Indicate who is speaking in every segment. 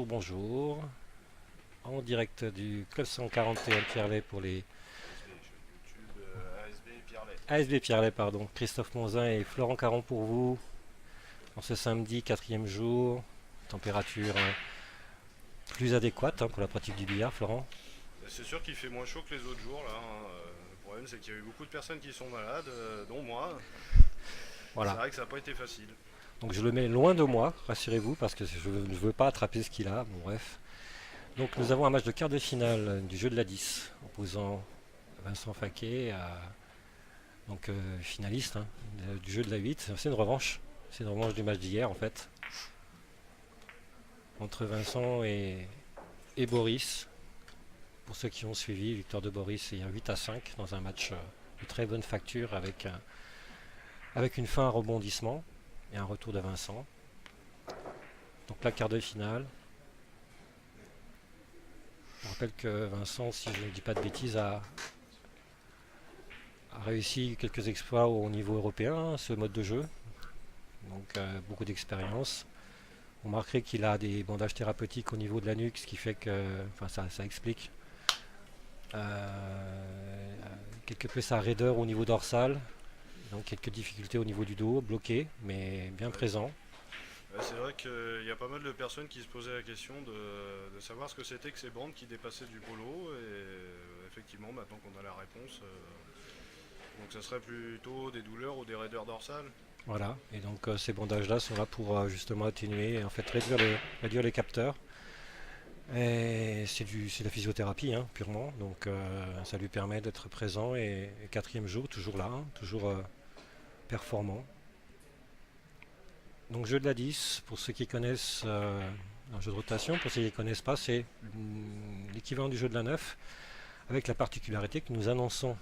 Speaker 1: Bonjour, bonjour. En direct du Club 141 Pierrelet pour les
Speaker 2: ASB, YouTube, ASB Pierrelet.
Speaker 1: ASB Pierrelet, pardon. Christophe Monzin et Florent Caron pour vous. En ce samedi, quatrième jour. Température plus adéquate pour la pratique du billard, Florent.
Speaker 2: C'est sûr qu'il fait moins chaud que les autres jours là, hein. Le problème c'est qu'il y a eu beaucoup de personnes qui sont malades, dont moi. C'est
Speaker 1: Voilà.
Speaker 2: vrai que ça n'a pas été facile.
Speaker 1: Donc je le mets loin de moi, rassurez-vous, parce que je ne veux pas attraper ce qu'il a. Bon, bref. Donc nous avons un match de quart de finale du jeu de la 10, opposant Vincent Faquet à finaliste du jeu de la 8. C'est une revanche. C'est une revanche du match d'hier en fait. Entre Vincent et Boris. Pour ceux qui ont suivi, victoire de Boris hier 8 à 5 dans un match de très bonne facture avec une fin à rebondissement et un retour de Vincent. Donc la quart de finale. Je rappelle que Vincent, si je ne dis pas de bêtises, a réussi quelques exploits au niveau européen, ce mode de jeu. Donc beaucoup d'expérience. On remarquerait qu'il a des bandages thérapeutiques au niveau de la nuque, ce qui fait que, enfin ça explique quelque peu sa raideur au niveau dorsal, donc quelques difficultés au niveau du dos, bloqué, mais bien
Speaker 2: Ouais.
Speaker 1: présent.
Speaker 2: Ouais, c'est vrai qu'il y a pas mal de personnes qui se posaient la question de savoir ce que c'était que ces bandes qui dépassaient du polo. Et effectivement, maintenant qu'on a la réponse, donc ça serait plutôt des douleurs ou des raideurs dorsales.
Speaker 1: Voilà, et donc ces bandages-là sont là pour justement atténuer et en fait réduire les capteurs. Et c'est de la physiothérapie purement, donc ça lui permet d'être présent et quatrième jour, toujours là, toujours performant. Donc jeu de la 10, pour ceux qui connaissent un jeu de rotation, pour ceux qui ne connaissent pas, c'est l'équivalent du jeu de la 9, avec la particularité que nous annonçons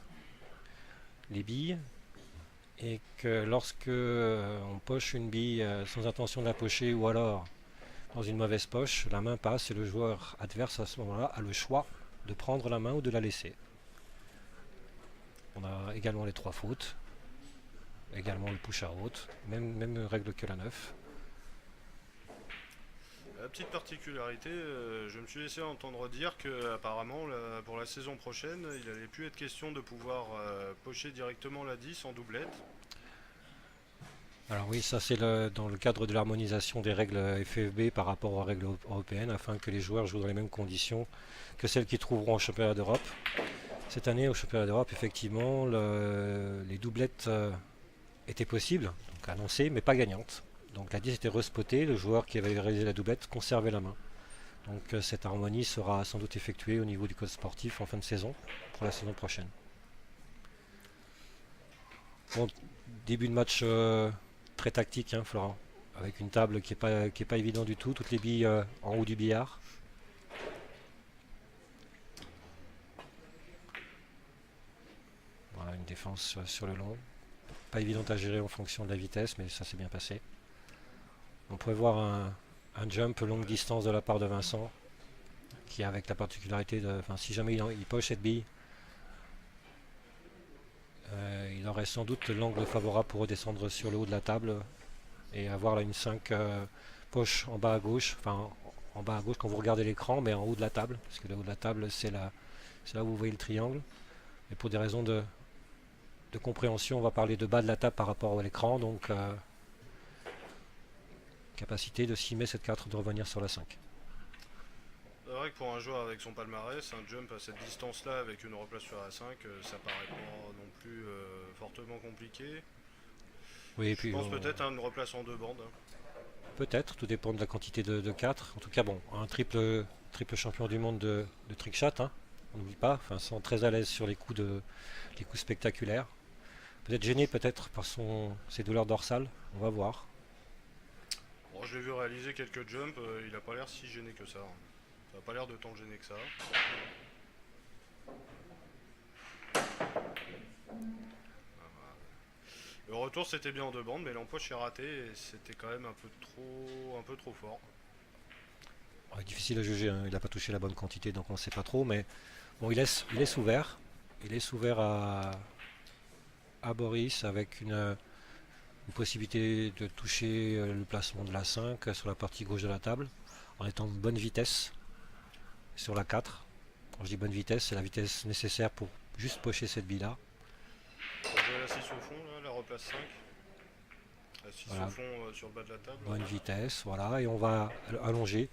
Speaker 1: les billes et que lorsque on poche une bille sans intention de la pocher ou alors dans une mauvaise poche, la main passe et le joueur adverse à ce moment-là a le choix de prendre la main ou de la laisser. On a également les trois fautes, également le push out, même règle que la 9.
Speaker 2: La petite particularité, je me suis laissé entendre dire que apparemment pour la saison prochaine, il allait plus être question de pouvoir pocher directement la 10 en doublette.
Speaker 1: Alors oui, ça c'est dans le cadre de l'harmonisation des règles FFB par rapport aux règles européennes, afin que les joueurs jouent dans les mêmes conditions que celles qu'ils trouveront au championnat d'Europe. Cette année au championnat d'Europe, effectivement, les doublettes étaient possibles, donc annoncées, mais pas gagnantes. Donc la 10 était respotée, le joueur qui avait réalisé la doublette conservait la main. Donc cette harmonie sera sans doute effectuée au niveau du code sportif en fin de saison, pour la saison prochaine. Bon, début de match très tactique, Florent, avec une table qui est pas évident du tout, toutes les billes en haut du billard. Voilà, une défense sur le long. Pas évidente à gérer en fonction de la vitesse, mais ça s'est bien passé. On pourrait voir un jump longue distance de la part de Vincent, qui a avec la particularité de, enfin, si jamais il poche cette bille, il aurait sans doute l'angle favorable pour redescendre sur le haut de la table et avoir là une 5 poche en bas à gauche, enfin en bas à gauche quand vous regardez l'écran, mais en haut de la table, parce que le haut de la table c'est là où vous voyez le triangle. Et pour des raisons de compréhension, on va parler de bas de la table par rapport à l'écran, donc capacité de 6 cette 4 de revenir sur la 5.
Speaker 2: C'est vrai que pour un joueur avec son palmarès, un jump à cette distance-là avec une replace sur la 5, ça paraît pas non plus fortement compliqué.
Speaker 1: Oui, et
Speaker 2: Je
Speaker 1: puis
Speaker 2: pense peut-être à une replace en deux bandes, hein.
Speaker 1: peut-être, tout dépend de la quantité de 4. En tout cas, bon, un triple champion du monde de trick shot, on n'oublie pas, enfin, sont très à l'aise sur les coups spectaculaires. Peut-être gêné peut-être par ses douleurs dorsales, on va voir.
Speaker 2: Bon, je l'ai vu réaliser quelques jumps, il a pas l'air si gêné que ça, hein. Ça a pas l'air de tant gêner que ça. Le retour c'était bien en deux bandes, mais l'empoche est raté et c'était quand même un peu trop fort.
Speaker 1: Ouais, difficile à juger, il n'a pas touché la bonne quantité, donc on ne sait pas trop, mais bon, il laisse ouvert. Il laisse ouvert à Boris avec une possibilité de toucher le placement de la 5 sur la partie gauche de la table. en étant de bonne vitesse sur la 4. Quand je dis bonne vitesse, c'est la vitesse nécessaire pour juste pocher cette bille là.
Speaker 2: J'ai la 6 au fond, là, la replace 5. La 6
Speaker 1: Voilà.
Speaker 2: au fond sur le bas de la table.
Speaker 1: Bonne vitesse, voilà, et on va allonger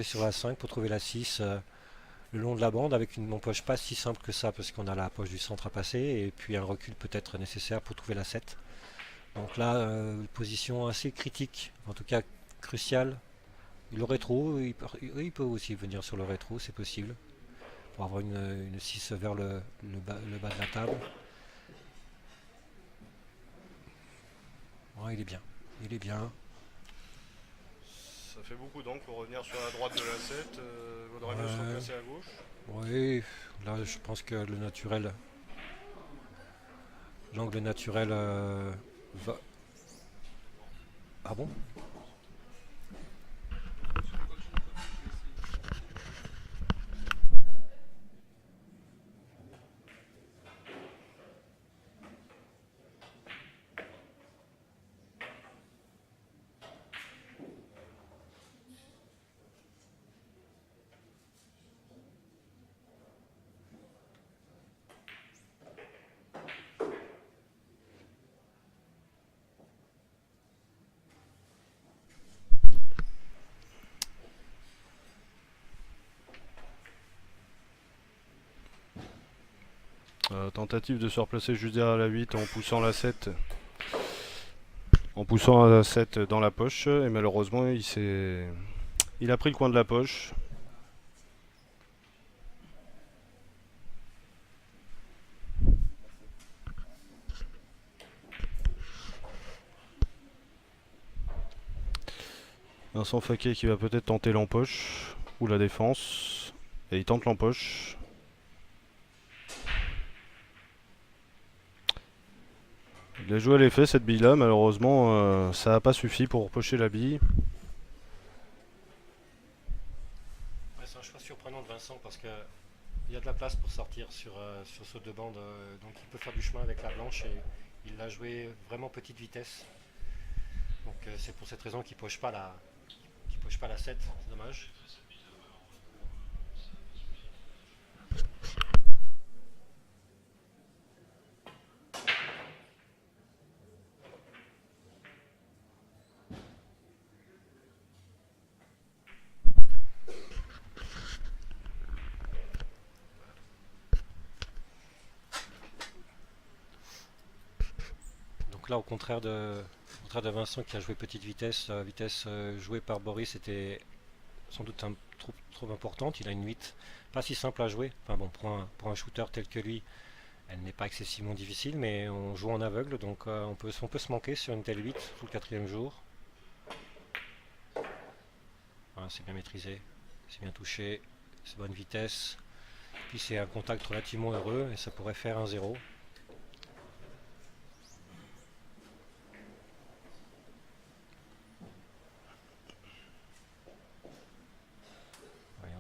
Speaker 1: sur la 5 pour trouver la 6 le long de la bande avec une poche pas si simple que ça parce qu'on a la poche du centre à passer et puis un recul peut-être nécessaire pour trouver la 7. Donc là, position assez critique, en tout cas cruciale. Le rétro, il peut aussi venir sur le rétro, c'est possible. Pour avoir une 6 vers le bas de la table. Ouais, il est bien. Il est bien.
Speaker 2: Ça fait beaucoup d'angles pour revenir sur la droite de la 7. Vaudrait mieux se replacer à gauche.
Speaker 1: Oui, là je pense que le naturel. L'angle naturel va. Ah bon?
Speaker 2: Tentative de se replacer juste derrière la 8 en poussant la 7. En poussant la 7 dans la poche. Et malheureusement, il a pris le coin de la poche. Vincent Faquet qui va peut-être tenter l'empoche ou la défense. Et il tente l'empoche. Il a joué à l'effet cette bille là, malheureusement ça n'a pas suffi pour pocher la bille.
Speaker 1: Ouais, c'est un choix surprenant de Vincent parce que il y a de la place pour sortir sur ce de bande, donc il peut faire du chemin avec la blanche et il l'a joué vraiment petite vitesse. Donc c'est pour cette raison qu'il poche pas la 7, c'est dommage. Donc là au contraire de Vincent qui a joué petite vitesse, la vitesse jouée par Boris était sans doute trop importante. Il a une 8 pas si simple à jouer. Enfin bon, pour un shooter tel que lui, elle n'est pas excessivement difficile, mais on joue en aveugle, donc on peut se manquer sur une telle 8 tout le quatrième jour. Voilà, c'est bien maîtrisé, c'est bien touché, c'est bonne vitesse. Puis c'est un contact relativement heureux et ça pourrait faire un 0.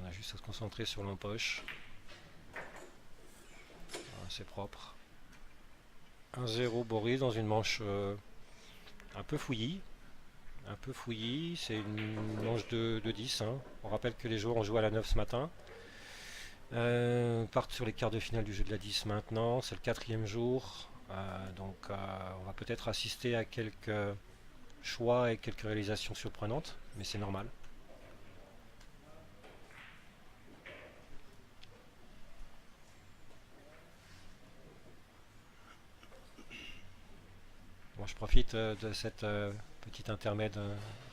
Speaker 1: On a juste à se concentrer sur l'empoche. Voilà, c'est propre. 1-0 Boris dans une manche un peu fouillie. C'est une manche de 10. Hein. On rappelle que les joueurs ont joué à la 9 ce matin. Partent sur les quarts de finale du jeu de la 10 maintenant. C'est le quatrième jour. Donc on va peut-être assister à quelques choix et quelques réalisations surprenantes, mais c'est normal. Bon, je profite de cette petite intermède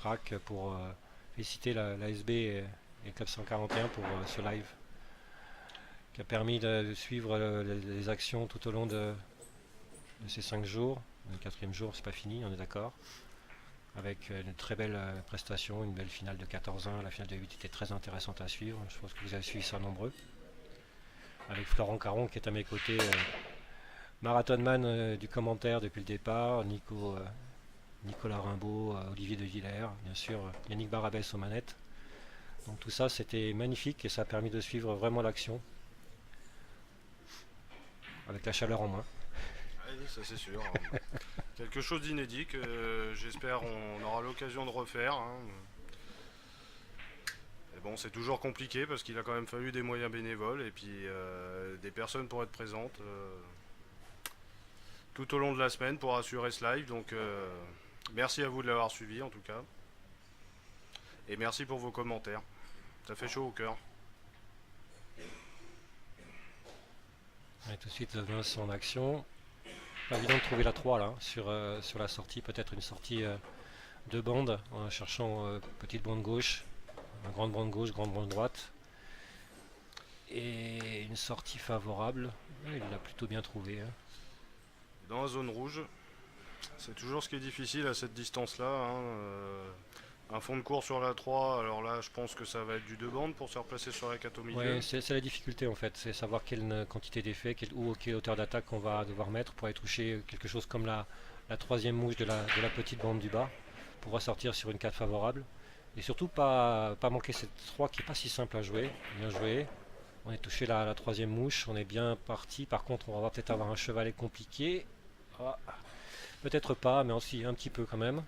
Speaker 1: RAC pour féliciter la SB et Club 141 pour ce live qui a permis de suivre les actions tout au long de ces 5 jours. Le quatrième jour, c'est pas fini, on est d'accord. Avec une très belle prestation, une belle finale de 14-1. La finale de 8 était très intéressante à suivre. Je pense que vous avez suivi ça nombreux. Avec Florent Caron qui est à mes côtés, marathonman du commentaire depuis le départ, Nicolas Rimbaud, Olivier de Villers, bien sûr, Yannick Barabès aux manettes. Donc tout ça, c'était magnifique et ça a permis de suivre vraiment l'action. Avec la chaleur en moins.
Speaker 2: Oui, ça c'est sûr. Quelque chose d'inédit que j'espère on aura l'occasion de refaire. Hein. Et bon, c'est toujours compliqué parce qu'il a quand même fallu des moyens bénévoles et puis des personnes pour être présentes tout au long de la semaine pour assurer ce live. Donc merci à vous de l'avoir suivi en tout cas. Et merci pour vos commentaires. Ça fait chaud au cœur.
Speaker 1: Et tout de suite Vincent en action. Pas évident de trouver la 3 là, sur la sortie, peut-être une sortie de bande, en cherchant petite bande gauche, grande bande gauche, grande bande droite. Et une sortie favorable, il l'a plutôt bien trouvé. Hein.
Speaker 2: Dans la zone rouge, c'est toujours ce qui est difficile à cette distance-là. Hein. Un fond de cours sur la 3, alors là je pense que ça va être du 2 bandes pour se replacer sur la 4 au milieu.
Speaker 1: Ouais, c'est la difficulté en fait, c'est savoir quelle quantité d'effet ou quelle hauteur d'attaque on va devoir mettre pour aller toucher quelque chose comme la troisième mouche de la petite bande du bas, pour ressortir sur une 4 favorable. Et surtout pas manquer cette 3 qui est pas si simple à jouer. Bien joué. On est touché la troisième mouche, on est bien parti. Par contre on va peut-être avoir un chevalet compliqué. Ah, peut-être pas, mais aussi un petit peu quand même.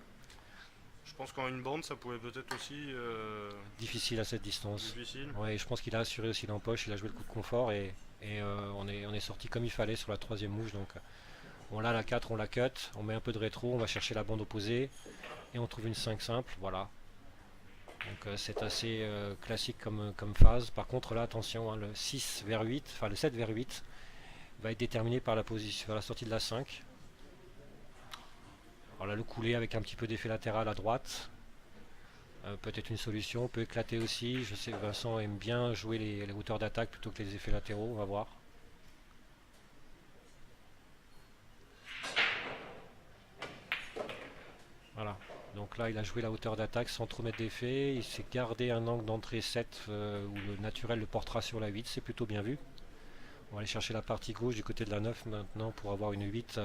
Speaker 2: Je pense qu'en une bande ça pouvait peut-être aussi...
Speaker 1: difficile à cette distance.
Speaker 2: Difficile.
Speaker 1: Ouais, je pense qu'il a assuré aussi l'empoche, il a joué le coup de confort et on est sorti comme il fallait sur la troisième mouche. Donc on l'a la 4, on la cut, on met un peu de rétro, on va chercher la bande opposée et on trouve une 5 simple, voilà. Donc c'est assez classique comme phase. Par contre là attention, hein, le 6 vers 8, enfin le 7 vers 8 va être déterminé par la position, par la sortie de la 5. Alors là le coulé avec un petit peu d'effet latéral à droite. Peut-être une solution, on peut éclater aussi. Je sais que Vincent aime bien jouer les hauteurs d'attaque plutôt que les effets latéraux, on va voir. Voilà, donc là il a joué la hauteur d'attaque sans trop mettre d'effet. Il s'est gardé un angle d'entrée 7 où le naturel le portera sur la 8, c'est plutôt bien vu. On va aller chercher la partie gauche du côté de la 9 maintenant pour avoir une 8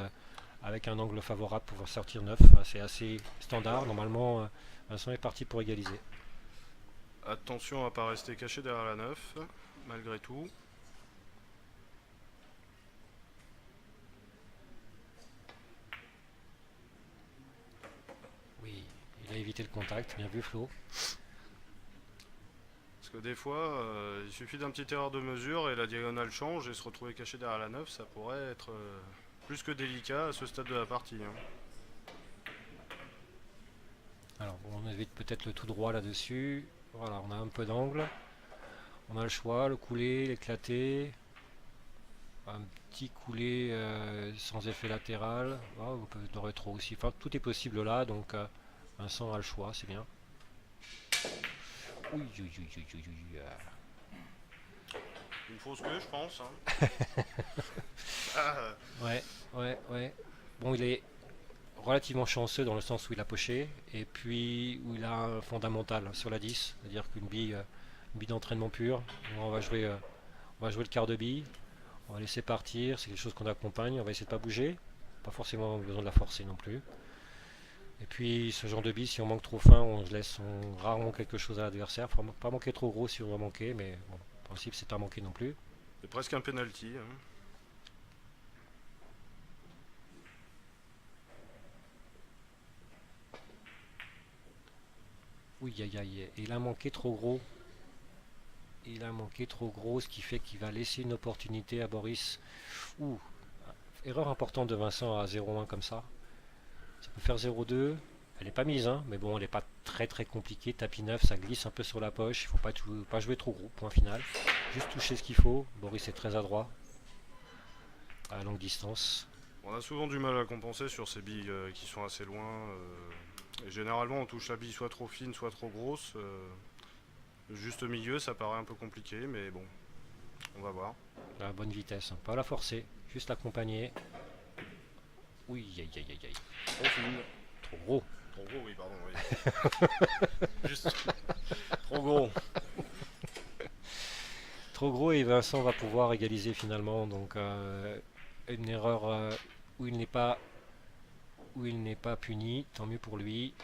Speaker 1: avec un angle favorable pour pouvoir sortir 9. C'est assez standard, normalement Vincent est parti pour égaliser.
Speaker 2: Attention à ne pas rester caché derrière la 9, malgré tout.
Speaker 1: Oui, il a évité le contact, bien vu Flo.
Speaker 2: Parce que des fois, il suffit d'un petit erreur de mesure et la diagonale change et se retrouver caché derrière la 9, ça pourrait être plus que délicat à ce stade de la partie. Hein.
Speaker 1: Alors on évite peut-être le tout droit là-dessus. Voilà, on a un peu d'angle. On a le choix, le coulé, l'éclaté. Un petit coulé sans effet latéral. Ah, on peut de rétro aussi. Enfin, tout est possible là, donc Vincent a le choix, c'est bien. Oui, oui, oui, oui, oui, oui.
Speaker 2: Une fausse queue, je pense. Hein.
Speaker 1: Ouais. Bon, il est relativement chanceux dans le sens où il a poché et puis où il a un fondamental sur la 10, c'est-à-dire qu'une bille d'entraînement pure. On va jouer le quart de bille, on va laisser partir, c'est quelque chose qu'on accompagne, on va essayer de pas bouger, pas forcément besoin de la forcer non plus. Et puis ce genre de bille, si on manque trop fin, on laisse rarement quelque chose à l'adversaire, faut pas manquer trop gros si on va manquer, mais bon, en principe c'est pas manquer non plus.
Speaker 2: C'est presque un penalty. Hein.
Speaker 1: Oui, aïe, il a manqué trop gros. Il a manqué trop gros, ce qui fait qu'il va laisser une opportunité à Boris. Ouh, erreur importante de Vincent à 0-1 comme ça. Ça peut faire 0-2. Elle n'est pas mise, hein, mais bon, elle n'est pas très compliquée. Tapis 9, ça glisse un peu sur la poche. Il ne faut pas jouer trop gros, point final. Juste toucher ce qu'il faut. Boris est très adroit à longue distance.
Speaker 2: On a souvent du mal à compenser sur ces billes qui sont assez loin. Et généralement, on touche la bille soit trop fine, soit trop grosse. Le juste milieu, ça paraît un peu compliqué, mais bon, on va voir.
Speaker 1: À bonne vitesse, hein. Pas la forcer, juste l'accompagner. Oui, aïe.
Speaker 2: Trop fine.
Speaker 1: Trop gros.
Speaker 2: Trop gros, oui, pardon. Oui. Juste. Trop gros.
Speaker 1: Trop gros et Vincent va pouvoir égaliser finalement. Donc une erreur où il n'est pas puni, tant mieux pour lui.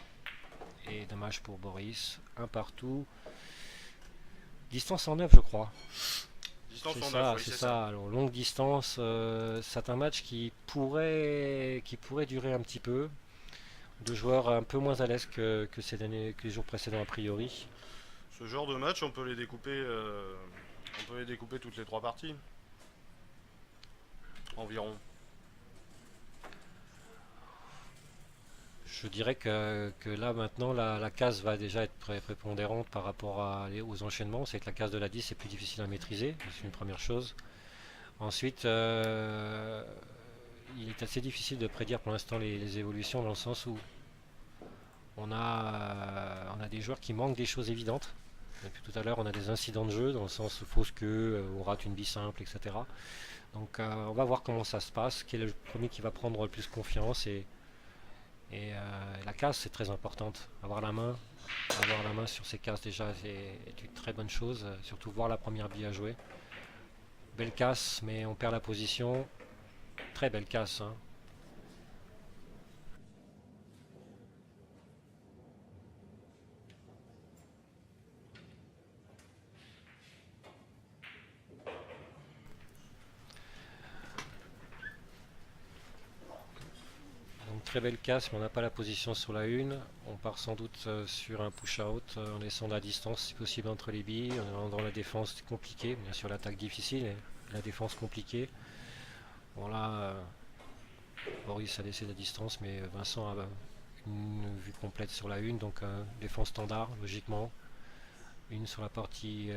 Speaker 1: Et dommage pour Boris. Un partout. Distance en 9 je crois.
Speaker 2: Distance
Speaker 1: C'est
Speaker 2: en
Speaker 1: ça,
Speaker 2: 9, oui,
Speaker 1: c'est ça. Alors, longue distance, c'est un match qui pourrait durer un petit peu. Deux joueurs un peu moins à l'aise que les jours précédents a priori.
Speaker 2: Ce genre de match, on peut les découper toutes les 3 parties, environ.
Speaker 1: Je dirais que là maintenant la case va déjà être très prépondérante par rapport aux enchaînements. C'est que la case de la 10 est plus difficile à maîtriser, c'est une première chose. Ensuite, il est assez difficile de prédire pour l'instant les évolutions dans le sens où on a des joueurs qui manquent des choses évidentes. Depuis tout à l'heure, on a des incidents de jeu dans le sens où fausse queue, on rate une bille simple, etc. Donc on va voir comment ça se passe, quel est le premier qui va prendre le plus confiance la case c'est très importante. Avoir la main sur ces cases déjà est une très bonne chose, surtout voir la première bille à jouer. Belle casse, mais on perd la position. Très belle casse, hein. Donc très belle casse, mais on n'a pas la position sur la une. On part sans doute sur un push-out en laissant la distance si possible entre les billes, en rendant la défense compliquée. Bien sûr l'attaque difficile et la défense compliquée. Bon là, Boris a laissé la distance, mais Vincent a une vue complète sur la une, donc défense standard, logiquement. Une sur la partie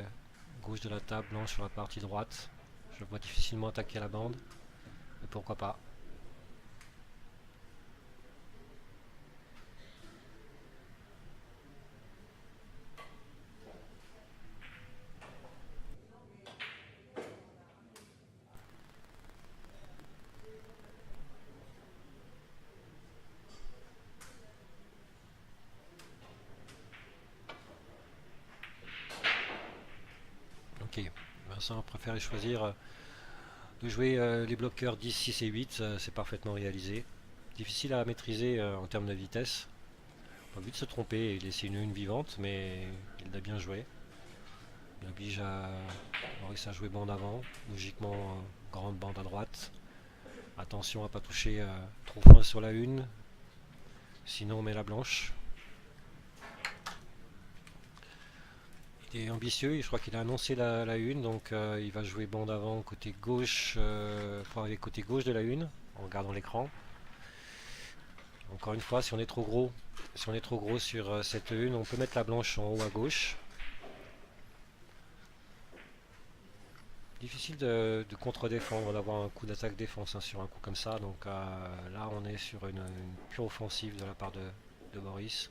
Speaker 1: gauche de la table, blanche sur la partie droite. Je vois difficilement attaquer la bande, mais pourquoi pas. Ok, Vincent a préféré choisir de jouer les bloqueurs 10, 6 et 8, c'est parfaitement réalisé. Difficile à maîtriser en termes de vitesse. Pas envie de se tromper et laisser une vivante, mais il l'a bien joué. Il oblige à Maurice à jouer bande avant, logiquement grande bande à droite. Attention à pas toucher trop fin sur la une, sinon on met la blanche. Il est ambitieux, je crois qu'il a annoncé la une, donc il va jouer bande avant côté gauche pour arriver côté gauche de la une en regardant l'écran. Encore une fois, si on est trop gros sur cette une, on peut mettre la blanche en haut à gauche. Difficile de contre-défendre, d'avoir un coup d'attaque-défense hein, sur un coup comme ça. Donc là, on est sur une pure offensive de la part de Boris.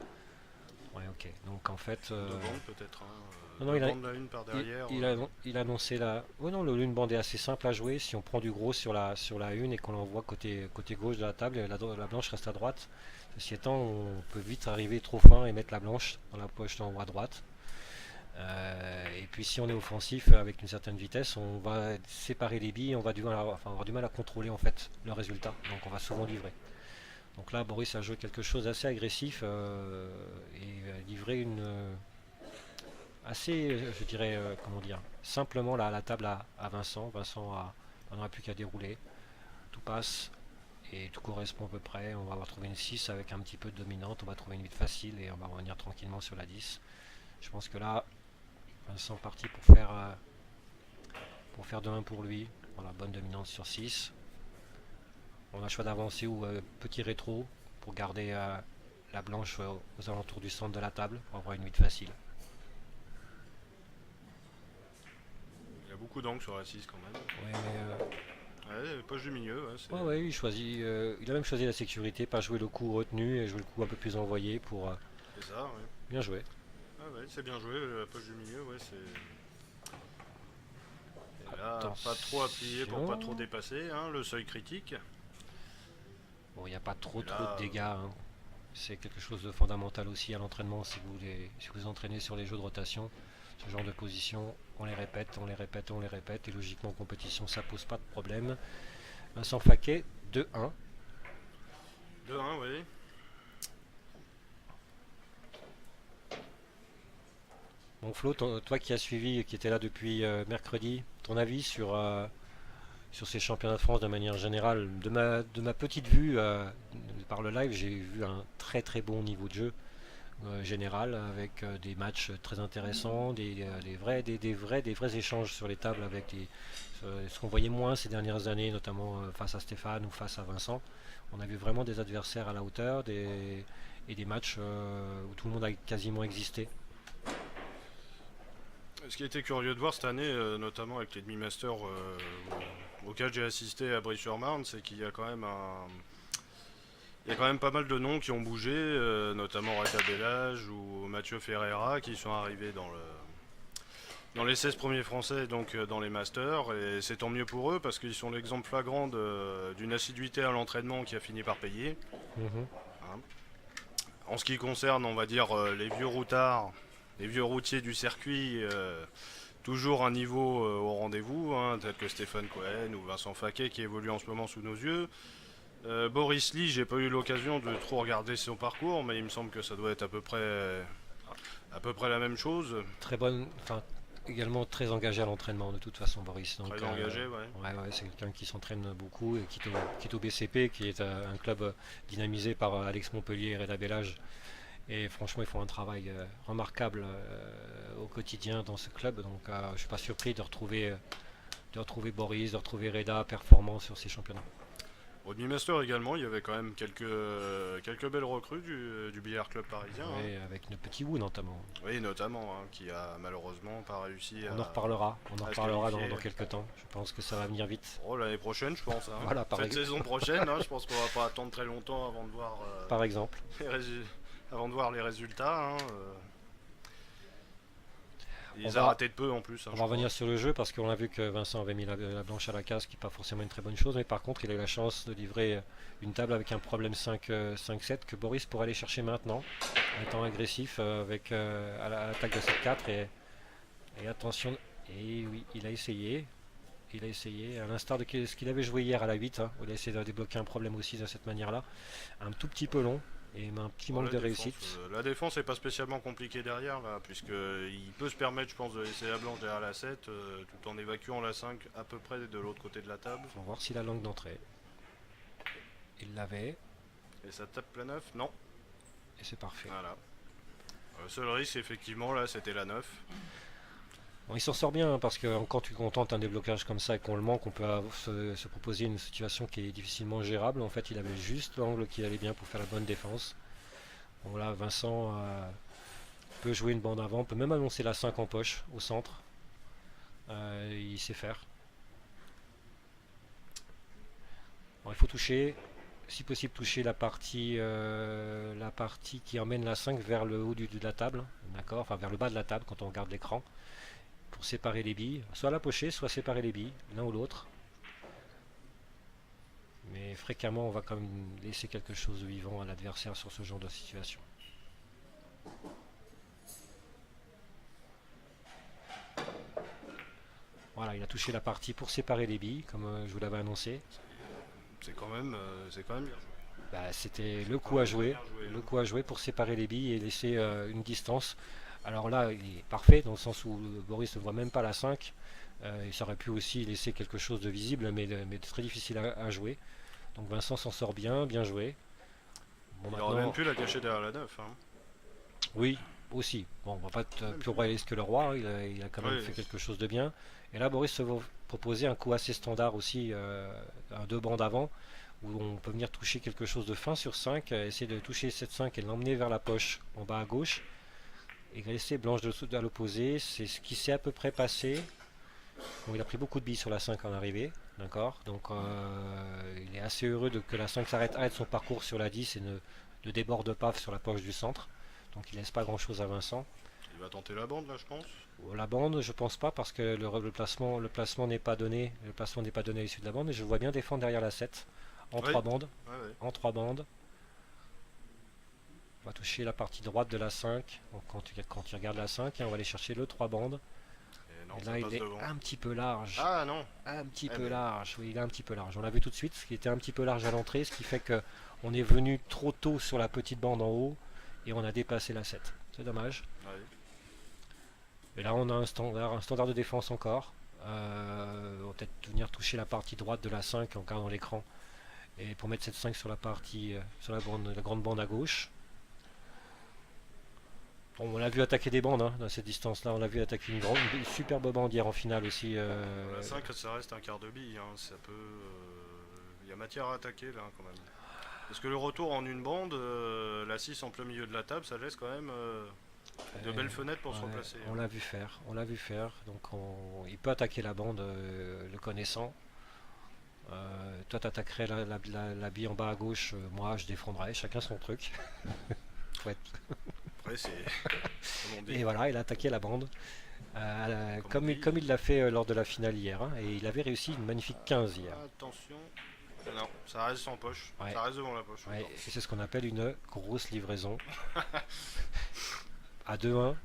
Speaker 1: Ouais, ok. Donc en fait.
Speaker 2: De bande peut-être.
Speaker 1: Non, non,
Speaker 2: de bande la une par derrière.
Speaker 1: il a annoncé la. Oh non, le une bande est assez simple à jouer. Si on prend du gros sur la une et qu'on l'envoie côté gauche de la table, la blanche reste à droite. Ceci étant, on peut vite arriver trop fin et mettre la blanche dans la poche en haut à droite. Et puis si on est offensif avec une certaine vitesse, on va séparer les billes, on va avoir du mal à contrôler en fait le résultat. Donc on va souvent livrer. Donc là, Boris a joué quelque chose d'assez agressif et a livré une assez, je dirais, comment dire, simplement la table à Vincent. Vincent n'aura plus qu'à dérouler. Tout passe et tout correspond à peu près. On va avoir trouvé une 6 avec un petit peu de dominante. On va trouver une 8 facile et on va revenir tranquillement sur la 10. Je pense que là, Vincent parti pour faire de 1 pour lui. Voilà, bonne dominante sur 6. On a le choix d'avancer ou petit rétro pour garder la blanche aux alentours du centre de la table pour avoir une 8 facile.
Speaker 2: Il y a beaucoup d'angles sur la 6 quand même.
Speaker 1: Ouais, mais
Speaker 2: Ouais, poche du milieu.
Speaker 1: ouais, il a même choisi la sécurité, pas jouer le coup retenu et jouer le coup un peu plus envoyé pour.
Speaker 2: C'est ça, ouais.
Speaker 1: Bien joué.
Speaker 2: Ah ouais, c'est bien joué, la poche du milieu, ouais, c'est. Et là,
Speaker 1: Attention.
Speaker 2: pas trop appuyer pour pas trop dépasser, hein, le seuil critique.
Speaker 1: Bon, il n'y a pas trop
Speaker 2: Et
Speaker 1: de
Speaker 2: là,
Speaker 1: dégâts. Hein. C'est quelque chose de fondamental aussi à l'entraînement si vous entraînez sur les jeux de rotation. Ce genre de position, on les répète, on les répète, on les répète. Et logiquement en compétition, ça pose pas de problème. Vincent Faquet, 2-1.
Speaker 2: 2-1, oui.
Speaker 1: Bon Flo, toi qui as suivi, qui était là depuis mercredi, ton avis sur ces championnats de France de manière générale, de ma petite vue par le live, j'ai vu un très très bon niveau de jeu. générale avec des matchs très intéressants, des vrais échanges sur les tables avec ce qu'on voyait moins ces dernières années, notamment face à Stéphane ou face à Vincent. On a vu vraiment des adversaires à la hauteur et des matchs où tout le monde a quasiment existé.
Speaker 2: Ce qui était curieux de voir cette année, notamment avec les demi-masters auxquels j'ai assisté à Brie-sur-Marne, c'est qu'il y a quand même il y a quand même pas mal de noms qui ont bougé, notamment Reda Bellage ou Mathieu Ferreira qui sont arrivés dans les 16 premiers français, donc dans les masters, et c'est tant mieux pour eux parce qu'ils sont l'exemple flagrant d'une assiduité à l'entraînement qui a fini par payer.
Speaker 1: Mhm.
Speaker 2: Hein. En ce qui concerne, on va dire, les vieux routards, les vieux routiers du circuit, toujours un niveau au rendez-vous, hein, tel que Stéphane Cohen ou Vincent Faquet qui évolue en ce moment sous nos yeux. Boris Lee, j'ai pas eu l'occasion de trop regarder son parcours, mais il me semble que ça doit être à peu près la même chose.
Speaker 1: Très bonne, enfin également très engagé à l'entraînement de toute façon Boris. Donc,
Speaker 2: Très engagé, ouais.
Speaker 1: ouais, c'est quelqu'un qui s'entraîne beaucoup et qui est au BCP, qui est un club dynamisé par Alex Montpellier et Reda Bellage. Et franchement, ils font un travail remarquable au quotidien dans ce club. Donc, je ne suis pas surpris de retrouver Boris, de retrouver Reda performant sur ces championnats.
Speaker 2: Au demi-master également, il y avait quand même quelques belles recrues du billard club parisien.
Speaker 1: Oui,
Speaker 2: Hein.
Speaker 1: avec nos petits Wu notamment.
Speaker 2: Oui, notamment, hein, qui a malheureusement pas réussi
Speaker 1: On en reparlera dans
Speaker 2: qualifier.
Speaker 1: quelques temps. Je pense que ça va venir vite.
Speaker 2: Oh, l'année prochaine, je pense. Hein.
Speaker 1: Voilà,
Speaker 2: Cette saison prochaine, hein, je pense qu'on va pas attendre très longtemps avant de voir,
Speaker 1: par exemple.
Speaker 2: les résultats. Hein,
Speaker 1: On
Speaker 2: Ils a
Speaker 1: va-
Speaker 2: raté de peu en plus. Hein,
Speaker 1: On
Speaker 2: je
Speaker 1: va
Speaker 2: crois.
Speaker 1: revenir sur le jeu parce qu'on a vu que Vincent avait mis la blanche à la case, qui n'est pas forcément une très bonne chose, mais par contre il a eu la chance de livrer une table avec un problème 5-7 que Boris pourrait aller chercher maintenant, en étant agressif à l'attaque de 7-4 et attention, et oui, il a essayé, à l'instar de ce qu'il avait joué hier à la 8, hein, où il a essayé de débloquer un problème aussi de cette manière-là, un tout petit peu long. Et un petit manque de réussite.
Speaker 2: La défense n'est pas spécialement compliquée derrière, là, puisqu'il peut se permettre, je pense, de laisser la blanche derrière la 7, tout en évacuant la 5 à peu près de l'autre côté de la table.
Speaker 1: On va voir si la langue d'entrée. Il l'avait.
Speaker 2: Et ça tape la 9 ? Non.
Speaker 1: Et c'est parfait.
Speaker 2: Voilà. Le seul risque, effectivement, là, c'était la 9.
Speaker 1: Bon, il s'en sort bien hein, parce que quand tu contentes un déblocage comme ça et qu'on le manque, on peut se proposer une situation qui est difficilement gérable. En fait, il avait juste l'angle qui allait bien pour faire la bonne défense. Bon, là, Vincent peut jouer une bande avant, peut même annoncer la 5 en poche au centre. Il sait faire. Bon, il faut toucher, si possible toucher la partie qui emmène la 5 vers le haut de la table, d'accord, enfin vers le bas de la table quand on regarde l'écran, pour séparer les billes, soit la pocher, soit séparer les billes, l'un ou l'autre. Mais fréquemment, on va quand même laisser quelque chose de vivant à l'adversaire sur ce genre de situation. Voilà, il a touché la partie pour séparer les billes, comme je vous l'avais annoncé.
Speaker 2: C'est quand même bien joué.
Speaker 1: Bah, c'était le coup à jouer, pour séparer les billes et laisser une distance. Alors là, il est parfait dans le sens où Boris ne voit même pas la 5. Il aurait pu aussi laisser quelque chose de visible, mais très difficile à jouer. Donc Vincent s'en sort bien joué.
Speaker 2: Bon, il aurait même pu la cacher derrière la 9. Hein.
Speaker 1: Oui, aussi. Bon, on va pas être plus royaliste que le roi, hein. Il a quand même fait quelque chose de bien. Et là, Boris se va proposer un coup assez standard aussi, un 2 bandes avant, où on peut venir toucher quelque chose de fin sur 5, essayer de toucher cette 5 et l'emmener vers la poche en bas à gauche. Et laisser blanche à l'opposé, c'est ce qui s'est à peu près passé. Bon, il a pris beaucoup de billes sur la 5 en arrivée, d'accord. Donc il est assez heureux que la 5 arrête son parcours sur la 10 et ne déborde pas sur la poche du centre. Donc il laisse pas grand chose à Vincent.
Speaker 2: Il va tenter la bande là, je pense.
Speaker 1: La bande, je pense pas parce que le placement n'est pas donné. Le placement n'est pas donné à l'issue de la bande. Et je vois bien défendre derrière la 7 en 3 bandes. En 3 bandes. On va toucher la partie droite de la 5. Donc quand tu regardes la 5, on va aller chercher le 3 bandes. Et là, il est un petit peu large.
Speaker 2: Ah non.
Speaker 1: Un petit peu large. Oui, il est un petit peu large. On l'a vu tout de suite, ce qui était un petit peu large à l'entrée, ce qui fait que on est venu trop tôt sur la petite bande en haut et on a dépassé la 7. C'est dommage.
Speaker 2: Ouais.
Speaker 1: Et là, on a un standard de défense encore. On va peut-être venir toucher la partie droite de la 5 en regardant l'écran. Et pour mettre cette 5 sur la partie, sur la grande bande à gauche. On l'a vu attaquer des bandes hein, dans cette distance-là. On l'a vu attaquer une superbe bande hier en finale aussi.
Speaker 2: La 5, ça reste un quart de bille. Hein. Ça peut. Il y a matière à attaquer là quand même. Parce que le retour en une bande, la 6 en plein milieu de la table, ça laisse quand même de belles fenêtres pour se
Speaker 1: Ouais,
Speaker 2: replacer.
Speaker 1: on
Speaker 2: Hein.
Speaker 1: l'a vu faire. On l'a vu faire. Donc il peut attaquer la bande, le connaissant. Toi, t'attaquerais la bille en bas à gauche. Moi, je défendrais. Chacun son truc. Faut être-
Speaker 2: Après, c'est. Comme on dit.
Speaker 1: Et voilà, il a attaqué la bande.
Speaker 2: Comme on dit.
Speaker 1: Comme il l'a fait lors de la finale hier. Hein, et il avait réussi une magnifique 15 hier.
Speaker 2: Attention. Non, ça reste en poche.
Speaker 1: Ouais.
Speaker 2: Ça reste devant la poche.
Speaker 1: Ouais, et c'est ce qu'on appelle une grosse livraison. À 2-1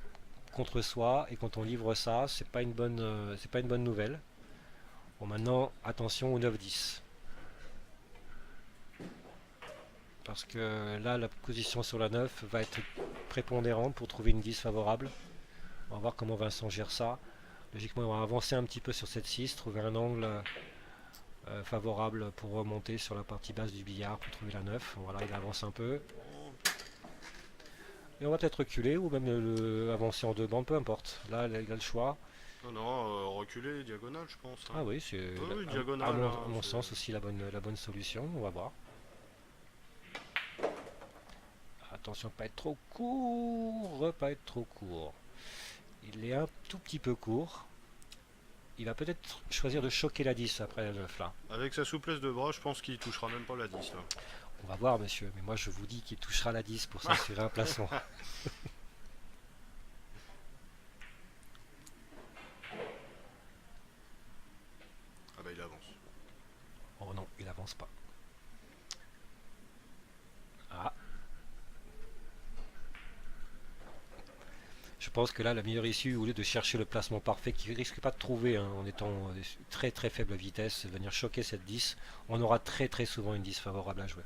Speaker 1: contre soi, et quand on livre ça, c'est pas une bonne nouvelle. Bon, maintenant, attention au 9-10. Parce que là, la position sur la 9 va être prépondérante pour trouver une 10 favorable. On va voir comment Vincent gère ça. Logiquement, on va avancer un petit peu sur cette 6, trouver un angle favorable pour remonter sur la partie basse du billard pour trouver la 9. Voilà, il avance un peu. Et on va peut-être reculer ou même avancer en deux bandes, peu importe. Là, il a le choix.
Speaker 2: Non, non, reculer, diagonale, je pense. Hein.
Speaker 1: Ah oui, c'est
Speaker 2: Oui, diagonale.
Speaker 1: à mon sens aussi la bonne solution. On va voir. Attention, pas être trop court, pas être trop court. Il est un tout petit peu court. Il va peut-être choisir de choquer la 10 après le 9 là.
Speaker 2: Avec sa souplesse de bras, je pense qu'il touchera même pas la 10. Là.
Speaker 1: On va voir, monsieur, mais moi je vous dis qu'il touchera la 10 pour s'assurer un placement.
Speaker 2: Ah bah il avance.
Speaker 1: Oh non, il avance pas. Ah. Je pense que là, la meilleure issue, au lieu de chercher le placement parfait, qu'il ne risque pas de trouver hein, en étant très très faible vitesse, venir choquer cette 10, on aura très très souvent une 10 favorable à jouer.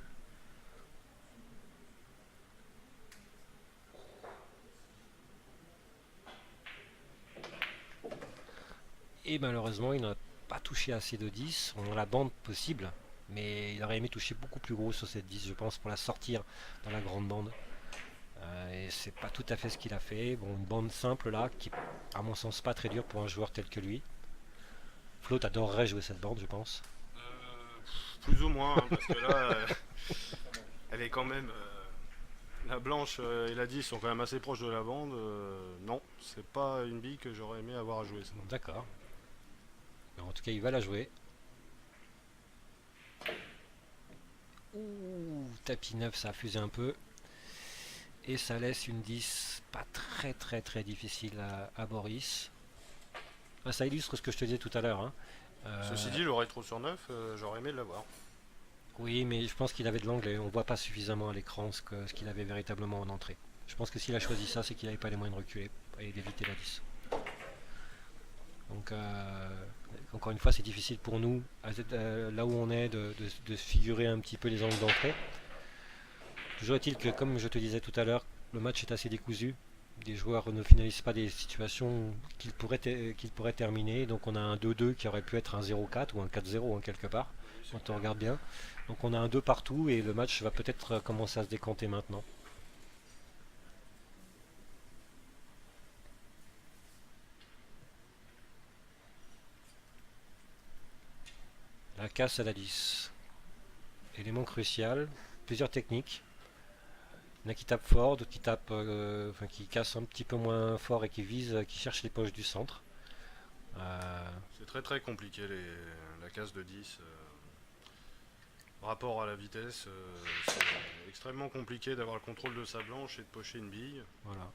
Speaker 1: Et malheureusement, il n'a pas touché assez de 10. On a la bande possible, mais il aurait aimé toucher beaucoup plus gros sur cette 10, je pense, pour la sortir dans la grande bande. Et c'est pas tout à fait ce qu'il a fait. Bon, une bande simple là, qui à mon sens pas très dure pour un joueur tel que lui. Flo, t'adorerais jouer cette bande, je pense.
Speaker 2: Plus ou moins, hein, parce que là, elle est quand même. La blanche et la 10 sont quand même assez proches de la bande. Non, c'est pas une bille que j'aurais aimé avoir à jouer. Ça.
Speaker 1: D'accord. En tout cas, il va la jouer. Ouh, tapis 9, ça a fusé un peu. Et ça laisse une 10 pas très très très difficile à Boris. Ah, ça illustre ce que je te disais tout à l'heure. Hein.
Speaker 2: Ceci dit, le rétro sur 9, j'aurais aimé l'avoir.
Speaker 1: Oui, mais je pense qu'il avait de l'angle et on voit pas suffisamment à l'écran ce qu'il avait véritablement en entrée. Je pense que s'il a choisi ça, c'est qu'il n'avait pas les moyens de reculer et d'éviter la 10. Donc, encore une fois, c'est difficile pour nous, là où on est, de figurer un petit peu les angles d'entrée. Toujours est-il que, comme je te disais tout à l'heure, le match est assez décousu. Des joueurs ne finalisent pas des situations qu'ils pourraient terminer. Donc on a un 2-2 qui aurait pu être un 0-4 ou un 4-0 hein, quelque part, quand on regarde bien. Donc on a un 2 partout et le match va peut-être commencer à se décanter maintenant. La casse à la 10. Élément crucial. Plusieurs techniques. Il y en a qui tapent fort, d'autres qui tapent, qui cassent un petit peu moins fort et qui visent, qui cherchent les poches du centre.
Speaker 2: C'est très très compliqué la case de 10. Rapport à la vitesse, c'est extrêmement compliqué d'avoir le contrôle de sa blanche et de pocher une bille.
Speaker 1: Voilà.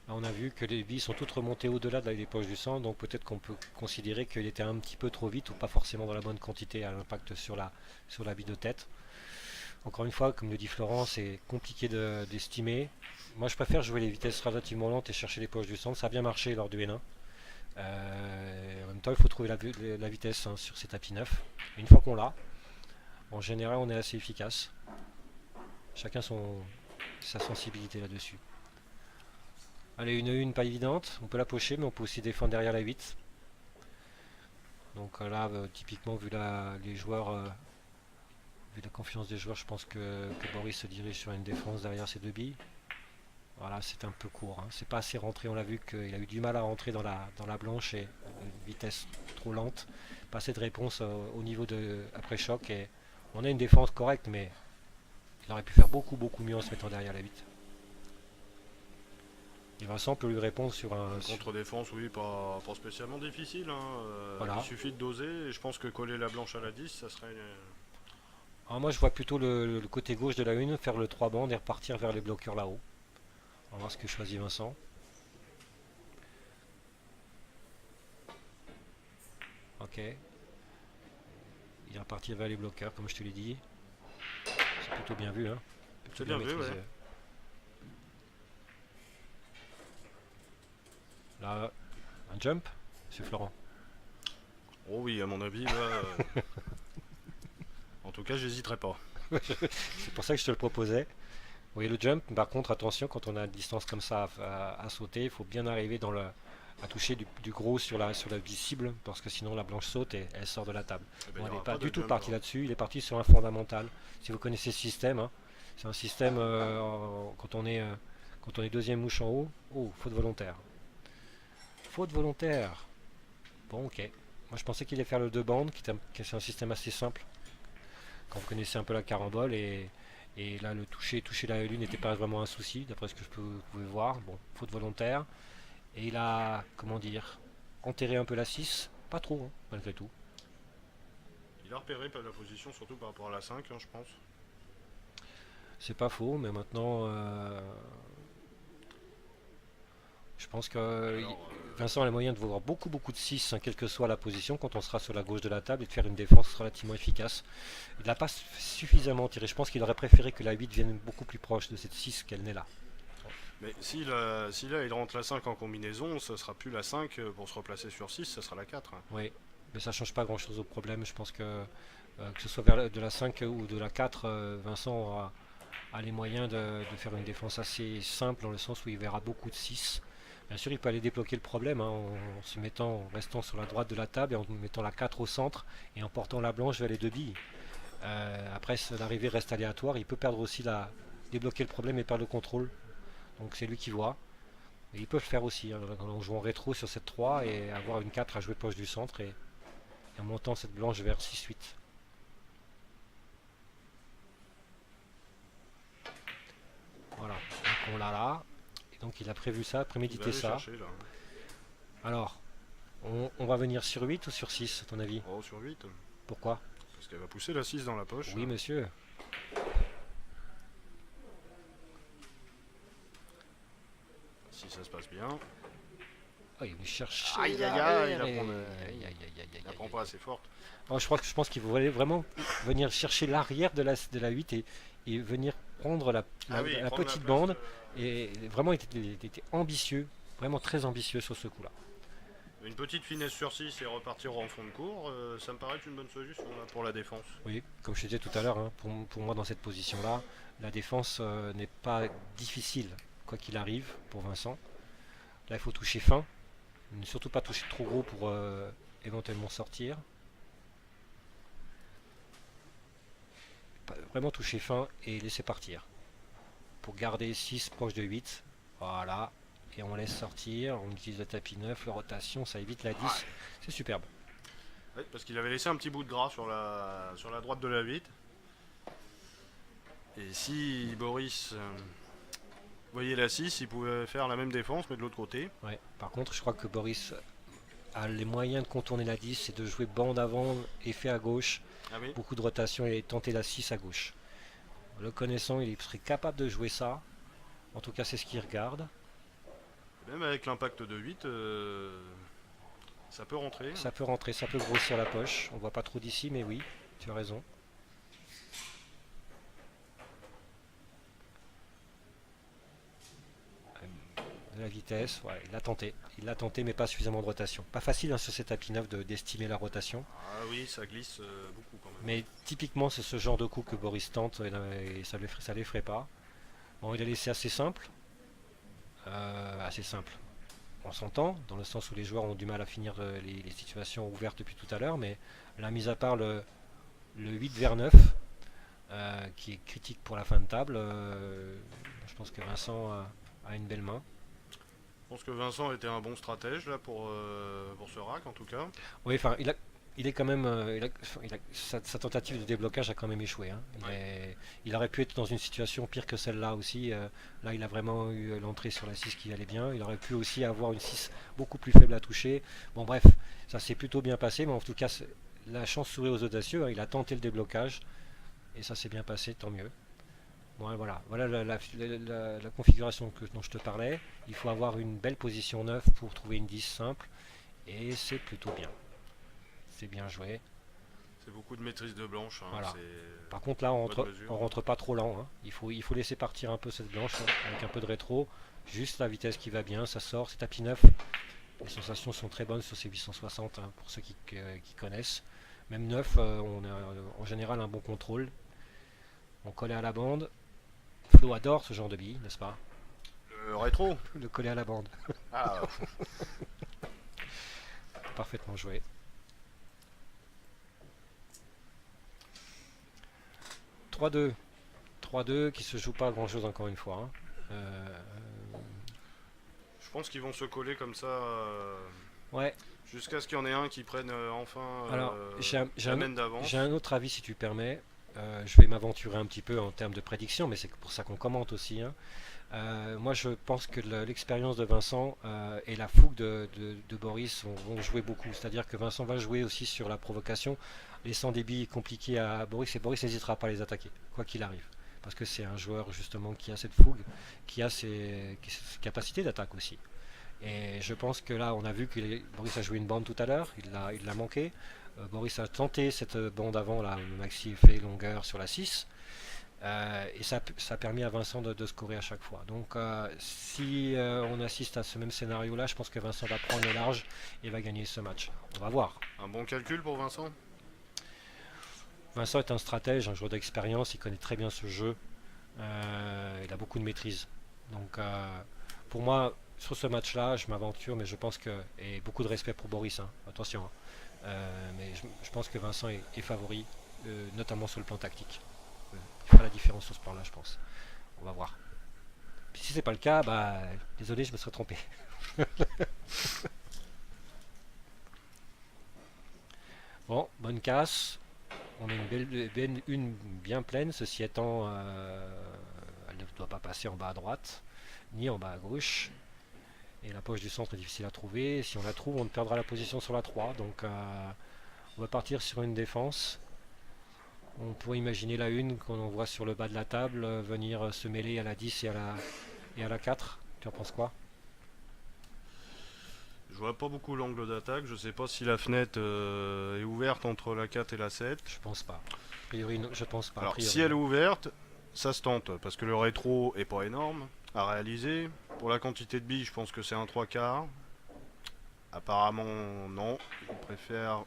Speaker 1: Là, on a vu que les billes sont toutes remontées au-delà des poches du centre, donc peut-être qu'on peut considérer qu'il était un petit peu trop vite ou pas forcément dans la bonne quantité à l'impact sur la bille de tête. Encore une fois, comme le dit Florent, c'est compliqué d'estimer. Moi, je préfère jouer les vitesses relativement lentes et chercher les poches du centre. Ça a bien marché lors du N1. En même temps, il faut trouver la vitesse hein, sur ces tapis 9. Et une fois qu'on l'a, en général, on est assez efficace. Chacun sa sensibilité là-dessus. Allez, une pas évidente. On peut la pocher, mais on peut aussi défendre derrière la 8. Donc là, typiquement, vu les joueurs... vu la confiance des joueurs, je pense que Boris se dirige sur une défense derrière ces deux billes. Voilà, c'est un peu court, hein. C'est pas assez rentré. On l'a vu qu'il a eu du mal à rentrer dans la blanche et une vitesse trop lente. Pas assez de réponse au niveau de après choc. Et on a une défense correcte, mais il aurait pu faire beaucoup mieux en se mettant derrière la 8. Et Vincent peut lui répondre sur un.
Speaker 2: Une contre-défense, oui, pas spécialement difficile, hein.
Speaker 1: Voilà.
Speaker 2: Il suffit de doser, et je pense que coller la blanche à la 10, ça serait...
Speaker 1: Alors moi je vois plutôt le côté gauche de la 1, faire le 3 bandes et repartir vers les bloqueurs là-haut. On va voir ce que choisit Vincent. Ok. Il est reparti vers les bloqueurs, comme je te l'ai dit. C'est plutôt bien vu, hein.
Speaker 2: C'est bien vu, ouais.
Speaker 1: Là, un jump, monsieur Florent.
Speaker 2: Oh oui, à mon avis, là... En tout cas, j'hésiterai pas.
Speaker 1: C'est pour ça que je te le proposais. Vous voyez le jump, par contre, attention, quand on a une distance comme ça à sauter, il faut bien arriver à toucher du gros sur la cible, parce que sinon la blanche saute et elle sort de la table.
Speaker 2: Ben,
Speaker 1: Bon,
Speaker 2: il y
Speaker 1: elle n'est
Speaker 2: aura
Speaker 1: pas
Speaker 2: pas
Speaker 1: du
Speaker 2: de
Speaker 1: tout
Speaker 2: jump,
Speaker 1: parti
Speaker 2: hein.
Speaker 1: là-dessus, il est parti sur un fondamental. Si vous connaissez ce système, hein, c'est un système quand on est deuxième mouche en haut. Oh, faute volontaire. Faute volontaire. Bon, ok. Moi je pensais qu'il allait faire le 2 bandes, qui est un système assez simple, quand vous connaissez un peu la carambole, et là le toucher la lune n'était pas vraiment un souci, d'après ce que vous pouvez voir. Bon, faute volontaire. Et il a, comment dire, enterré un peu la 6, pas trop, hein, malgré tout.
Speaker 2: Il a repéré la position, surtout par rapport à la 5, hein, je pense.
Speaker 1: C'est pas faux, mais maintenant, je pense que Vincent a les moyens de voir beaucoup de 6, hein, quelle que soit la position, quand on sera sur la gauche de la table, et de faire une défense relativement efficace. Il n'a pas suffisamment tiré. Je pense qu'il aurait préféré que la 8 vienne beaucoup plus proche de cette 6 qu'elle n'est là.
Speaker 2: Mais si là il rentre la 5 en combinaison, ça sera plus la 5 pour se replacer sur 6, ça sera la 4. Hein.
Speaker 1: Oui, mais ça change pas grand chose au problème. Je pense que ce soit de la 5 ou de la 4, Vincent a les moyens de faire une défense assez simple, dans le sens où il verra beaucoup de 6. Bien sûr, il peut aller débloquer le problème, hein, en restant sur la droite de la table et en mettant la 4 au centre et en portant la blanche vers les deux billes. Après, l'arrivée reste aléatoire. Il peut perdre aussi débloquer le problème et perdre le contrôle. Donc c'est lui qui voit. Et il peut le faire aussi, hein, en jouant rétro sur cette 3 et avoir une 4 à jouer poche du centre et en montant cette blanche vers 6-8. Voilà, donc on l'a là. Et donc il a prévu ça, prémédité ça.
Speaker 2: Chercher, là.
Speaker 1: Alors, on va venir sur 8 ou sur 6 à ton avis?
Speaker 2: Oh, sur 8.
Speaker 1: Pourquoi?
Speaker 2: Parce qu'elle va pousser la 6 dans la poche.
Speaker 1: Oui, monsieur.
Speaker 2: Si ça se passe bien.
Speaker 1: Oh, il veut chercher.
Speaker 2: Aïe, aïe, aïe, il prend pas assez forte.
Speaker 1: Alors, je pense qu'il voulait vraiment venir chercher l'arrière de la 8 et venir prendre la petite bande. Et vraiment, il était ambitieux, vraiment très ambitieux sur ce coup-là.
Speaker 2: Une petite finesse sur 6 et repartir en fond de cours, ça me paraît être une bonne solution là, pour la défense.
Speaker 1: Oui, comme je te disais tout à l'heure, hein, pour moi dans cette position-là, la défense n'est pas difficile, quoi qu'il arrive, pour Vincent. Là, il faut toucher fin, ne surtout pas toucher trop gros pour éventuellement sortir. Vraiment toucher fin et laisser partir. Pour garder 6 proche de 8, voilà. Et on laisse sortir, on utilise le tapis 9, la rotation, ça évite la 10, ouais. C'est superbe.
Speaker 2: Ouais, parce qu'il avait laissé un petit bout de gras sur la droite de la 8. Et si Boris voyait la 6, il pouvait faire la même défense, mais de l'autre côté.
Speaker 1: Ouais. Par contre, je crois que Boris a les moyens de contourner la 10, c'est de jouer bande avant, effet à gauche, oui. Beaucoup de rotation et tenter la 6 à gauche. Le connaissant, il serait capable de jouer ça. En tout cas, c'est ce qu'il regarde.
Speaker 2: Même avec l'impact de 8, ça peut rentrer.
Speaker 1: Ça peut rentrer, ça peut grossir la poche. On voit pas trop d'ici, mais oui, tu as raison. De la vitesse, ouais, il l'a tenté, mais pas suffisamment de rotation. Pas facile hein, sur cet tapis 9 d'estimer la rotation.
Speaker 2: Ah oui, ça glisse beaucoup quand même.
Speaker 1: Mais typiquement, c'est ce genre de coup que Boris tente et ça l'effraie pas. Bon, il a laissé assez simple. Assez simple. On s'entend, dans le sens où les joueurs ont du mal à finir les situations ouvertes depuis tout à l'heure, mais là, mis à part le 8 vers 9, qui est critique pour la fin de table, je pense que Vincent a a une belle main.
Speaker 2: Je pense que Vincent était un bon stratège là pour ce rack en tout cas.
Speaker 1: Oui, enfin, il est quand même, sa tentative de déblocage a quand même échoué, hein.
Speaker 2: Ouais.
Speaker 1: Il aurait pu être dans une situation pire que celle-là aussi. Là, il a vraiment eu l'entrée sur la 6 qui allait bien. Il aurait pu aussi avoir une 6 beaucoup plus faible à toucher. Bon, bref, ça s'est plutôt bien passé, mais en tout cas, la chance sourit aux audacieux, hein. Il a tenté le déblocage et ça s'est bien passé, tant mieux. Bon, voilà la configuration dont je te parlais. Il faut avoir une belle position 9 pour trouver une 10 simple et c'est plutôt bien. C'est bien joué.
Speaker 2: C'est beaucoup de maîtrise de blanche. Hein,
Speaker 1: Voilà.
Speaker 2: c'est
Speaker 1: Par contre là
Speaker 2: bonne mesure.
Speaker 1: on rentre pas trop lent, hein. Il faut laisser partir un peu cette blanche, hein, avec un peu de rétro. Juste la vitesse qui va bien, ça sort, c'est tapis neuf. Les sensations sont très bonnes sur ces 860, hein, pour ceux qui connaissent. Même neuf, on a en général un bon contrôle. On collait à la bande. Flo adore ce genre de bille, n'est-ce pas?
Speaker 2: Le rétro.
Speaker 1: Le coller à la bande.
Speaker 2: Ah,
Speaker 1: Parfaitement joué. 3-2. 3-2 qui se joue pas à grand chose encore une fois, hein.
Speaker 2: je pense qu'ils vont se coller comme ça
Speaker 1: Ouais.
Speaker 2: jusqu'à ce qu'il y en ait un qui prenne enfin
Speaker 1: Alors,
Speaker 2: la main d'avance.
Speaker 1: j'ai un autre avis si tu permets. Je vais m'aventurer un petit peu en termes de prédiction, mais c'est pour ça qu'on commente aussi, hein. Moi, je pense que l'expérience de Vincent et la fougue de Boris vont jouer beaucoup. C'est-à-dire que Vincent va jouer aussi sur la provocation, laissant des billes compliquées à Boris, et Boris n'hésitera pas à les attaquer, quoi qu'il arrive. Parce que c'est un joueur justement qui a cette fougue, qui a ses capacités d'attaque aussi. Et je pense que là, on a vu que Boris a joué une bande tout à l'heure, il l'a manqué. Boris a tenté cette bande avant, là, le maxi effet longueur sur la 6. Et ça a permis à Vincent de scorer à chaque fois. Donc si on assiste à ce même scénario là, je pense que Vincent va prendre le large et va gagner ce match. On va voir.
Speaker 2: Un bon calcul pour Vincent.
Speaker 1: Vincent est un stratège, un joueur d'expérience, il connaît très bien ce jeu. Il a beaucoup de maîtrise. Donc pour moi, sur ce match là, je m'aventure, mais je pense que... Et beaucoup de respect pour Boris, hein, attention, hein. Mais je pense que Vincent est favori, notamment sur le plan tactique. Il fera la différence sur ce plan là, je pense. On va voir. Puis si c'est pas le cas, bah désolé, je me serais trompé. Bon, bonne casse. On a une bien pleine, ceci étant, elle ne doit pas passer en bas à droite, ni en bas à gauche. Et la poche du centre est difficile à trouver. Si on la trouve, on perdra la position sur la 3. Donc on va partir sur une défense. On pourrait imaginer la 1 qu'on voit sur le bas de la table, venir se mêler à la 10 et à la 4. Tu en penses quoi?
Speaker 2: Je vois pas beaucoup l'angle d'attaque. Je sais pas si la fenêtre est ouverte entre la 4 et la 7.
Speaker 1: Je pense pas. A priori, non, je pense pas. A
Speaker 2: Alors
Speaker 1: priori,
Speaker 2: si elle est ouverte, ça se tente parce que le rétro est pas énorme à réaliser. Pour la quantité de billes, je pense que c'est un 3 quarts. Apparemment non. Il préfère,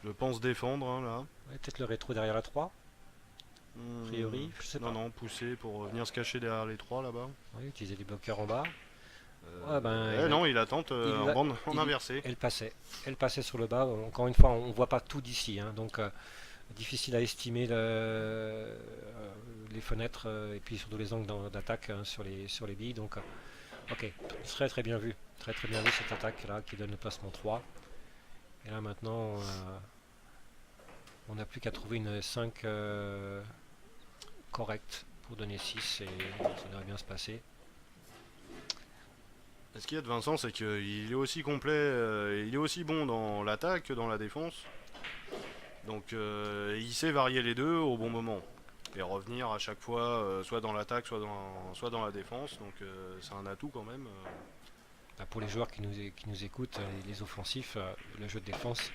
Speaker 2: je pense, défendre, hein, là.
Speaker 1: ouais, peut-être le rétro derrière la 3. A priori, je sais pas.
Speaker 2: Non, non, pousser pour venir se cacher derrière les 3 là-bas.
Speaker 1: Oui, utiliser les bloqueurs en bas. Ouais, ben,
Speaker 2: non, il attente en bande en inversé.
Speaker 1: Elle passait. Elle passait sur le bas. Encore une fois, on ne voit pas tout d'ici, hein, donc difficile à estimer les fenêtres et puis surtout les angles d'attaque, hein, sur les billes. Donc, ok, très très bien vu. Très très bien vu cette attaque là qui donne le placement 3. Et là maintenant, on n'a plus qu'à trouver une 5 correcte pour donner 6 et ça devrait bien se passer.
Speaker 2: Ce qu'il y a de Vincent, c'est qu'il est aussi complet, il est aussi bon dans l'attaque que dans la défense. Donc il sait varier les deux au bon moment. Et revenir à chaque fois, soit dans l'attaque, soit dans la défense. Donc c'est un atout quand même.
Speaker 1: Pour les joueurs qui nous écoutent, les offensifs, le jeu de défense,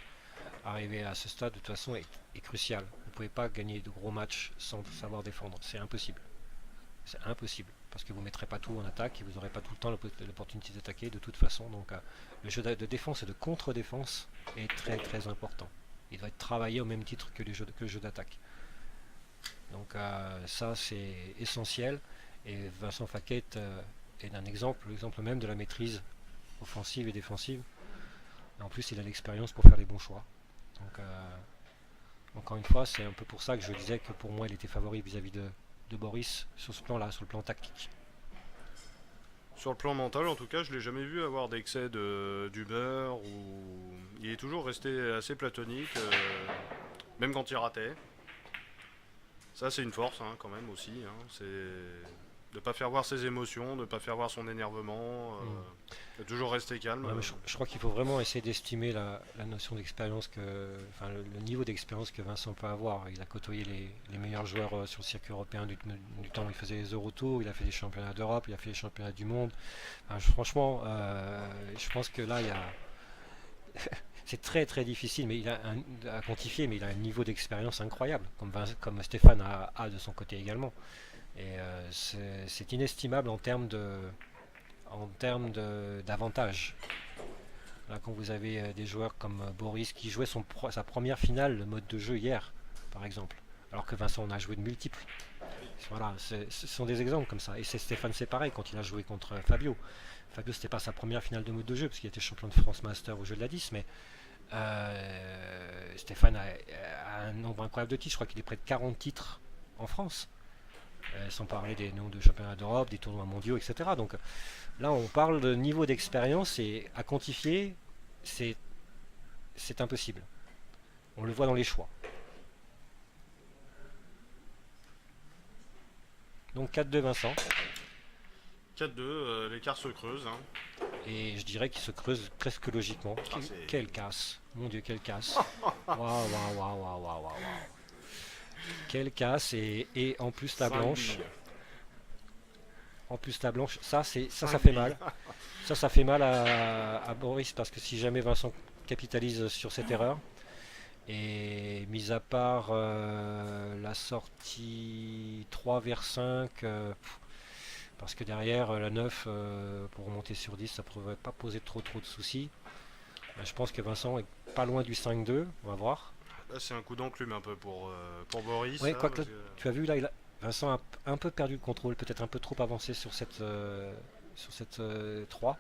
Speaker 1: arriver à ce stade de toute façon est crucial. Vous ne pouvez pas gagner de gros matchs sans savoir défendre. C'est impossible. C'est impossible. Parce que vous ne mettrez pas tout en attaque et vous n'aurez pas tout le temps l'opportunité d'attaquer de toute façon. Donc le jeu de défense et de contre-défense est très très important. Il doit être travaillé au même titre que le jeu d'attaque. Donc ça c'est essentiel. Et Vincent Faquet est un exemple, l'exemple même de la maîtrise offensive et défensive. Et en plus il a l'expérience pour faire les bons choix. Donc encore une fois, c'est un peu pour ça que je disais que pour moi il était favori vis-à-vis de Boris sur ce plan-là, sur le plan tactique.
Speaker 2: Sur le plan mental, en tout cas, je l'ai jamais vu avoir d'excès d'humeur ou il est toujours resté assez platonique, même quand il ratait. Ça, c'est une force quand même aussi. C'est de pas faire voir ses émotions, de pas faire voir son énervement, de toujours rester calme.
Speaker 1: Ouais, mais je crois qu'il faut vraiment essayer d'estimer la notion d'expérience enfin le niveau d'expérience que Vincent peut avoir. Il a côtoyé les meilleurs joueurs sur le circuit européen du temps où il faisait les Eurotours, il a fait des championnats d'Europe, il a fait les championnats du monde. Enfin, franchement, je pense que là, c'est très très difficile mais à quantifier, mais il a un niveau d'expérience incroyable, comme Stéphane a de son côté également. Et c'est inestimable en termes d'avantages. Là, quand vous avez des joueurs comme Boris qui jouait sa première finale, le mode de jeu hier, par exemple, alors que Vincent en a joué de multiples. Voilà, ce sont des exemples comme ça. Et Stéphane, c'est pareil quand il a joué contre Fabio. Fabio, c'était pas sa première finale de mode de jeu parce qu'il était champion de France Master au jeu de la 10, mais Stéphane a un nombre incroyable de titres. Je crois qu'il est près de 40 titres en France. Sans parler des noms de championnats d'Europe, des tournois mondiaux, etc. Donc là, on parle de niveau d'expérience et à quantifier, c'est impossible. On le voit dans les choix. Donc 4-2 Vincent.
Speaker 2: 4-2, l'écart se creuse.
Speaker 1: Et je dirais qu'il se creuse presque logiquement. Quelle casse. Mon Dieu, quelle casse. Waouh, waouh, waouh, waouh, waouh, waouh. Quelle casse et en plus la blanche. En plus la blanche, ça fait mal. Ça fait mal à Boris parce que si jamais Vincent capitalise sur cette erreur, et mis à part la sortie 3 vers 5, parce que derrière la 9 pour remonter sur 10 ça ne pourrait pas poser trop de soucis. Je pense que Vincent est pas loin du 5-2, on va voir.
Speaker 2: Là c'est un coup d'enclume un peu pour Boris.
Speaker 1: Ouais, quoique tu as vu là, Vincent a un peu perdu le contrôle, peut-être un peu trop avancé sur cette 3.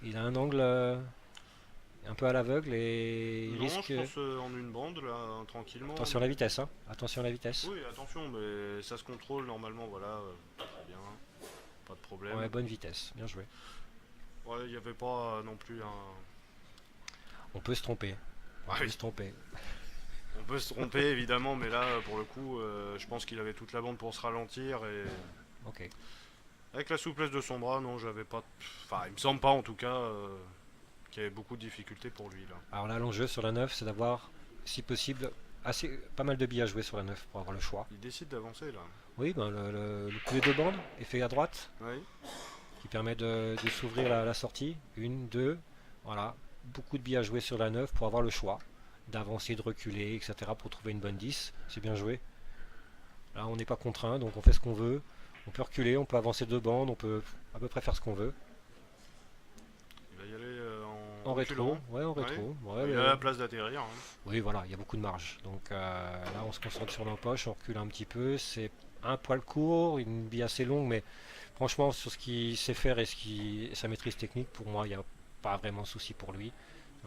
Speaker 1: Il a un angle un peu à l'aveugle et il risque.
Speaker 2: Je pense en une bande là, tranquillement.
Speaker 1: Attention à la vitesse, hein. Attention à la vitesse.
Speaker 2: Oui, attention, mais ça se contrôle normalement, voilà. Très bien, pas de problème.
Speaker 1: Ouais, bonne vitesse, bien joué.
Speaker 2: Ouais, il n'y avait pas non plus un.
Speaker 1: On peut se tromper. On peut se tromper.
Speaker 2: On peut se tromper évidemment, mais là pour le coup, je pense qu'il avait toute la bande pour se ralentir et.
Speaker 1: Ok.
Speaker 2: Avec la souplesse de son bras, non, j'avais pas. Enfin, il me semble pas en tout cas qu'il y avait beaucoup de difficultés pour lui là.
Speaker 1: Alors là, l'enjeu sur la 9, c'est d'avoir, si possible, pas mal de billes à jouer sur la 9 pour avoir le choix.
Speaker 2: Il décide d'avancer là.
Speaker 1: Oui, ben le coup des deux bandes est fait à droite,
Speaker 2: Oui.
Speaker 1: qui permet de s'ouvrir la sortie. 1, 2, voilà. Beaucoup de billes à jouer sur la 9 pour avoir le choix d'avancer, de reculer, etc. pour trouver une bonne 10. C'est bien joué. Là, on n'est pas contraint, donc on fait ce qu'on veut. On peut reculer, on peut avancer deux bandes, on peut à peu près faire ce qu'on veut.
Speaker 2: Il va y aller
Speaker 1: en rétro. Ouais, en rétro. Ouais,
Speaker 2: il a la place d'atterrir.
Speaker 1: Oui, voilà, il y a beaucoup de marge. Donc là, on se concentre sur nos poches, on recule un petit peu. C'est un poil court, une bille assez longue, mais franchement, sur ce qu'il sait faire et sa maîtrise technique, pour moi, il n'y a pas vraiment de souci pour lui.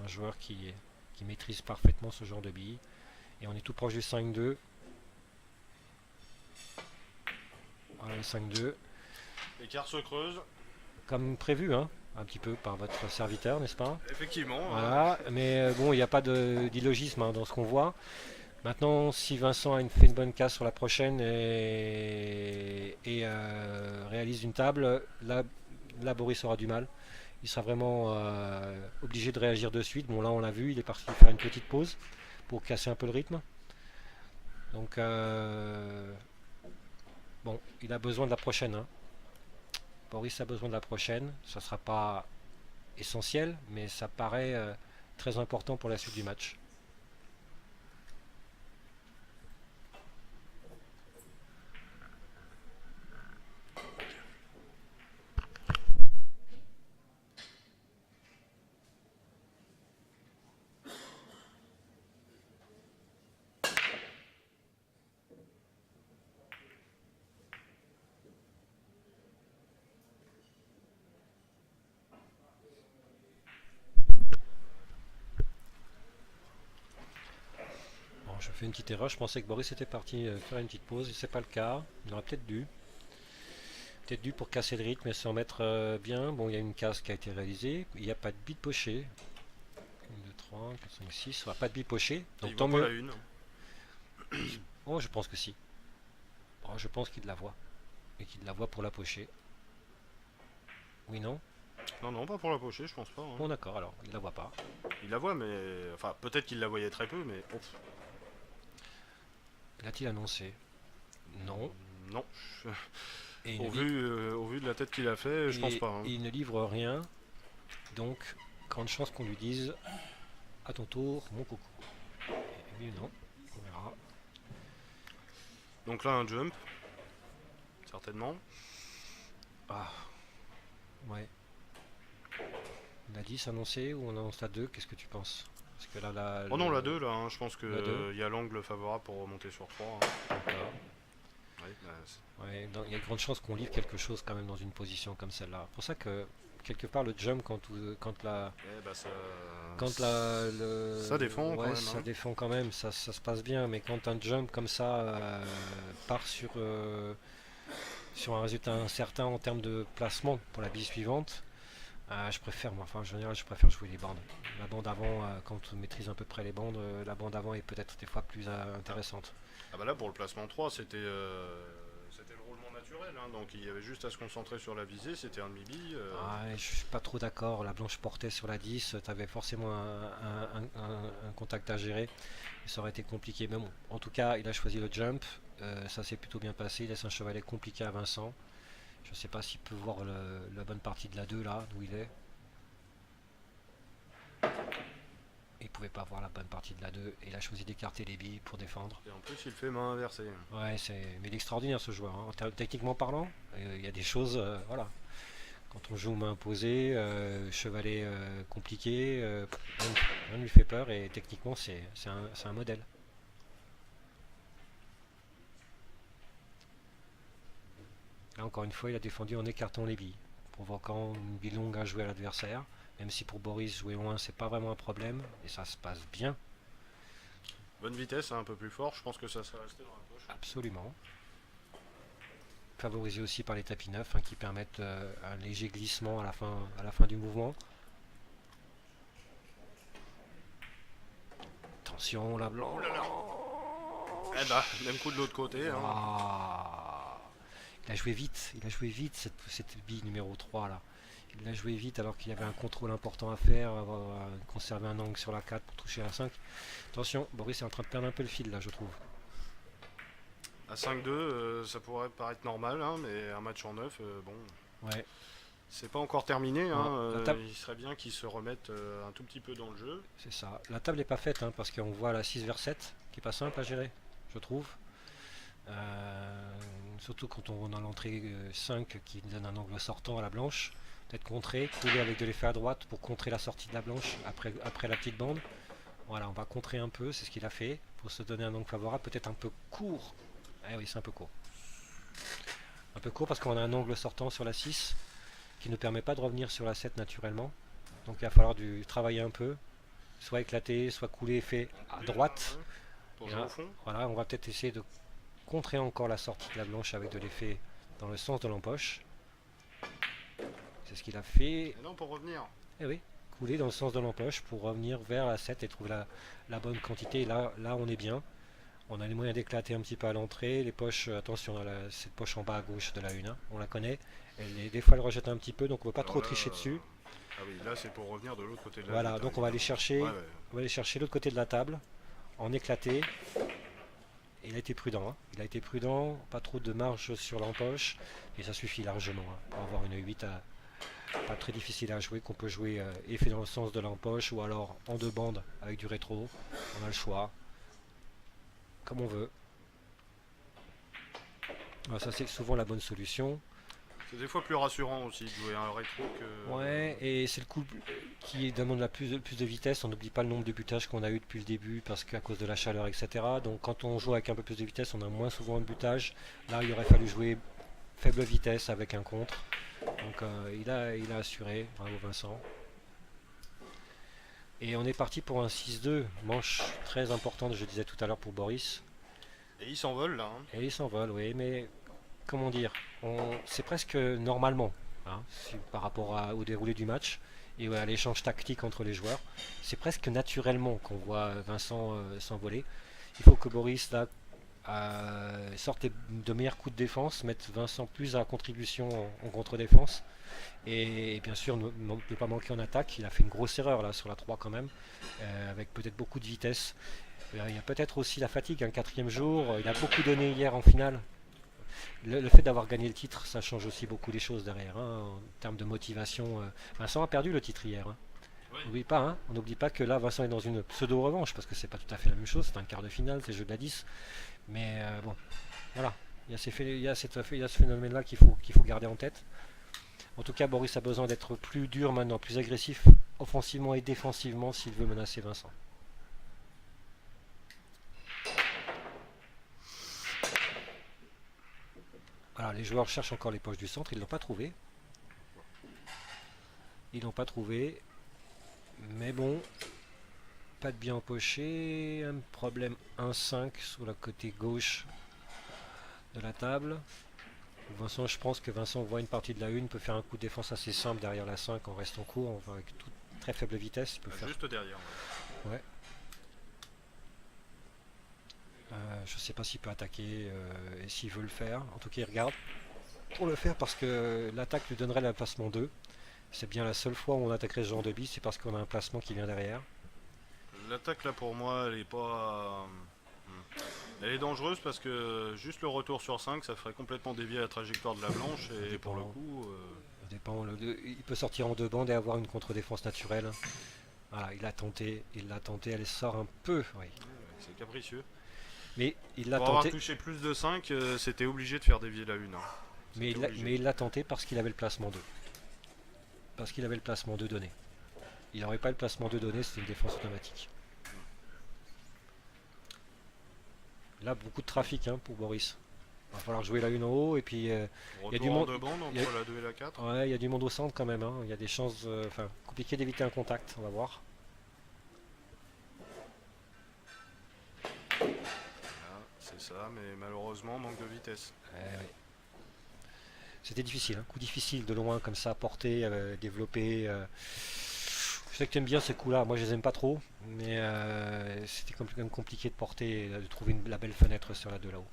Speaker 1: Un joueur qui maîtrise parfaitement ce genre de billes. Et on est tout proche du 5-2. Voilà, le 5-2.
Speaker 2: L'écart se creuse.
Speaker 1: Comme prévu, hein, un petit peu par votre serviteur, n'est-ce pas?
Speaker 2: Effectivement.
Speaker 1: Voilà, mais bon, il n'y a pas d'illogisme dans ce qu'on voit. Maintenant, si Vincent fait une bonne casse sur la prochaine et réalise une table, là, Boris aura du mal. Il sera vraiment obligé de réagir de suite. Bon, là, on l'a vu, il est parti faire une petite pause pour casser un peu le rythme. Donc, bon, il a besoin de la prochaine. Hein. Boris a besoin de la prochaine. Ça ne sera pas essentiel, mais ça paraît très important pour la suite du match. Je fais une petite erreur, je pensais que Boris était parti faire une petite pause, c'est pas le cas, il aurait peut-être dû. peut-être dû pour casser le rythme et s'en mettre bien. Bon, il y a une case qui a été réalisée. Il n'y a pas de bille poché. 1, 2, 3, 4, 5, 6. On n'a pas de bille poché. Donc
Speaker 2: Il
Speaker 1: tant
Speaker 2: voit pas
Speaker 1: mieux.
Speaker 2: la une.
Speaker 1: Oh, je pense que si. Oh, je pense qu'il la voit. Et qu'il la voit pour la pocher. Oui, non?
Speaker 2: Non, non, pas pour la pocher, je pense pas. Hein.
Speaker 1: Bon, d'accord, alors, il la voit pas.
Speaker 2: Il la voit, mais. Enfin, peut-être qu'il la voyait très peu, mais.
Speaker 1: L'a-t-il annoncé? Non.
Speaker 2: Non.
Speaker 1: Et
Speaker 2: Au vu de la tête qu'il a fait, je pense pas. Hein.
Speaker 1: Il ne livre rien. Donc, grande chance qu'on lui dise à ton tour, mon coucou. Mais non, on verra.
Speaker 2: Donc là, un jump. Certainement.
Speaker 1: Ah, ouais. On a 10 annoncé ou on annonce la 2, qu'est-ce que tu penses? Parce que là,
Speaker 2: Oh non, la 2, là, hein, je pense
Speaker 1: La deux.
Speaker 2: qu'il y a l'angle favorable pour remonter sur 3. Hein.
Speaker 1: D'accord.
Speaker 2: Ouais,
Speaker 1: Ouais, il y a de grandes chances qu'on livre quelque chose quand même dans une position comme celle-là. C'est pour ça que quelque part le jump
Speaker 2: ça défend quand
Speaker 1: ouais,
Speaker 2: même.
Speaker 1: ça
Speaker 2: Hein.
Speaker 1: défend quand même, ça se passe bien. Mais quand un jump comme ça part sur un résultat incertain en termes de placement pour la bille suivante, je préfère, moi, enfin en général, je préfère jouer les bandes. La bande avant, quand on maîtrise à peu près les bandes, la bande avant est peut-être des fois plus intéressante.
Speaker 2: Ah bah là, pour le placement 3, c'était le roulement naturel. Hein, donc il y avait juste à se concentrer sur la visée, c'était un demi-bille.
Speaker 1: Je suis pas trop d'accord. La blanche portait sur la 10, tu avais forcément un contact à gérer. Et ça aurait été compliqué. Mais bon, en tout cas, il a choisi le jump. Ça s'est plutôt bien passé. Il laisse un chevalet compliqué à Vincent. Je sais pas s'il peut voir la bonne partie de la 2 là, d'où il est. Il pouvait pas voir la bonne partie de la 2 et il a choisi d'écarter les billes pour défendre.
Speaker 2: Et en plus, il fait main inversée.
Speaker 1: Ouais, mais il est extraordinaire ce joueur. Hein. Techniquement parlant, il y a des choses, voilà. Quand on joue main posée, chevalet compliqué, rien ne lui fait peur et techniquement c'est un modèle. Là encore une fois, il a défendu en écartant les billes, provoquant une bille longue à jouer à l'adversaire. Même si pour Boris, jouer loin, c'est pas vraiment un problème et ça se passe bien.
Speaker 2: Bonne vitesse, hein, un peu plus fort, je pense que ça serait resté dans la poche.
Speaker 1: Absolument. Favorisé aussi par les tapis neufs qui permettent un léger glissement à la fin du mouvement. Attention, la blanche.
Speaker 2: Eh bah, même coup de l'autre côté. Hein.
Speaker 1: Ah. Il a joué vite cette bille numéro 3 là. Il l'a joué vite alors qu'il y avait un contrôle important à faire, conserver un angle sur la 4 pour toucher la 5. Attention, Boris est en train de perdre un peu le fil là, je trouve.
Speaker 2: À 5-2, ça pourrait paraître normal, hein, mais un match en 9, bon.
Speaker 1: Ouais.
Speaker 2: C'est pas encore terminé,
Speaker 1: Non,
Speaker 2: hein, il serait bien qu'ils se remettent un tout petit peu dans le jeu.
Speaker 1: C'est ça. La table n'est pas faite parce qu'on voit la 6 vers 7 qui est pas simple à gérer, je trouve. Surtout quand on a l'entrée 5 qui donne un angle sortant à la blanche. Peut-être contrer, couler avec de l'effet à droite pour contrer la sortie de la blanche après la petite bande. Voilà, on va contrer un peu, c'est ce qu'il a fait, pour se donner un angle favorable, peut-être un peu court. Eh oui, c'est un peu court. Un peu court parce qu'on a un angle sortant sur la 6 qui ne permet pas de revenir sur la 7 naturellement. Donc il va falloir travailler un peu, soit éclater, soit couler fait à droite.
Speaker 2: Pour jouer au fond.
Speaker 1: Voilà, on va peut-être essayer de contrer encore la sortie de la blanche avec de l'effet dans le sens de l'empoche. C'est ce qu'il a fait.
Speaker 2: Et non, pour revenir.
Speaker 1: Eh oui, couler dans le sens de l'empoche pour revenir vers la 7 et trouver la bonne quantité. Et là, on est bien. On a les moyens d'éclater un petit peu à l'entrée. Les poches, attention, cette poche en bas à gauche de la 1, on la connaît. Des fois, elle rejette un petit peu, donc on ne peut pas trop tricher dessus.
Speaker 2: Ah oui, là, c'est pour revenir de l'autre côté de la
Speaker 1: Voilà, donc on va aller chercher,
Speaker 2: ouais.
Speaker 1: On va aller chercher l'autre côté de la table, en éclaté. Et il a été prudent. Il a été prudent, pas trop de marge sur l'empoche. Et ça suffit largement pour avoir une 8 pas très difficile à jouer, qu'on peut jouer effet dans le sens de l'empoche ou alors en deux bandes avec du rétro. On a le choix. Comme on veut. Alors ça c'est souvent la bonne solution.
Speaker 2: C'est des fois plus rassurant aussi de jouer un rétro que...
Speaker 1: Ouais, et c'est le coup qui demande plus de vitesse. On n'oublie pas le nombre de butages qu'on a eu depuis le début parce qu'à cause de la chaleur, etc. Donc quand on joue avec un peu plus de vitesse, on a moins souvent de butage. Là, il aurait fallu jouer faible vitesse avec un contre. Donc il a assuré. Bravo Vincent. Et on est parti pour un 6-2, manche très importante, je disais tout à l'heure pour Boris.
Speaker 2: Et il s'envole là. Hein.
Speaker 1: Et il s'envole, oui, mais comment dire, c'est presque normalement, hein, par rapport au déroulé du match et à l'échange tactique entre les joueurs. C'est presque naturellement qu'on voit Vincent s'envoler. Il faut que Boris là sorte de meilleurs coups de défense, mette Vincent plus à contribution en contre-défense. Et bien sûr, ne pas manquer en attaque. Il a fait une grosse erreur là sur la 3 quand même, avec peut-être beaucoup de vitesse. Il y a peut-être aussi la fatigue, un quatrième jour. Il a beaucoup donné hier en finale. Le fait d'avoir gagné le titre, ça change aussi beaucoup les choses derrière, hein, en termes de motivation. Vincent a perdu le titre hier, hein.
Speaker 2: Oui.
Speaker 1: On n'oublie pas que là, Vincent est dans une pseudo-revanche, parce que c'est pas tout à fait la même chose. C'est un quart de finale, c'est le jeu de la 10. Mais bon, voilà. Il y a ce phénomène-là qu'il faut garder en tête. En tout cas, Boris a besoin d'être plus dur maintenant, plus agressif, offensivement et défensivement, s'il veut menacer Vincent. Alors, les joueurs cherchent encore les poches du centre, ils ne l'ont pas trouvé. Ils l'ont pas trouvé. Mais bon, pas de bien empoché. Un problème 1-5 sur le côté gauche de la table. Vincent, je pense que Vincent voit une partie de la 1, peut faire un coup de défense assez simple derrière la 5 en restant court, avec très faible vitesse. Il peut faire...
Speaker 2: Juste derrière.
Speaker 1: Ouais. Je ne sais pas s'il peut attaquer et s'il veut le faire. En tout cas, il regarde pour le faire parce que l'attaque lui donnerait le placement 2. C'est bien la seule fois où on attaquerait ce genre de bille, c'est parce qu'on a un placement qui vient derrière.
Speaker 2: L'attaque là pour moi, elle est pas. Elle est dangereuse parce que juste le retour sur 5, ça ferait complètement dévier la trajectoire de la blanche et pour le coup.
Speaker 1: Ça dépend, il peut sortir en deux bandes et avoir une contre-défense naturelle. Voilà, il l'a tenté, elle sort un peu, oui.
Speaker 2: C'est capricieux.
Speaker 1: Mais il l'a
Speaker 2: Pour
Speaker 1: tenté.
Speaker 2: avoir touché plus de 5, c'était obligé de faire dévier la 1. Hein.
Speaker 1: Mais il l'a tenté parce qu'il avait le placement 2. Parce qu'il avait le placement 2 donné. Il n'aurait pas le placement 2 donné, c'était une défense automatique. Là, beaucoup de trafic pour Boris. Il va falloir jouer la 1 en haut et puis il y a du monde.
Speaker 2: De bande entre la 2 et la 4.
Speaker 1: Ouais, il y a du monde au centre quand même. Il y a des chances. Compliqué d'éviter un contact, on va voir.
Speaker 2: Voilà, c'est ça, mais malheureusement, manque de vitesse.
Speaker 1: Ouais. C'était difficile, coup difficile de loin comme ça, porter, développer. Je sais que tu aimes bien ces coups-là, moi je les aime pas trop, mais c'était quand même compliqué de porter, de trouver la belle fenêtre sur la 2 là-haut.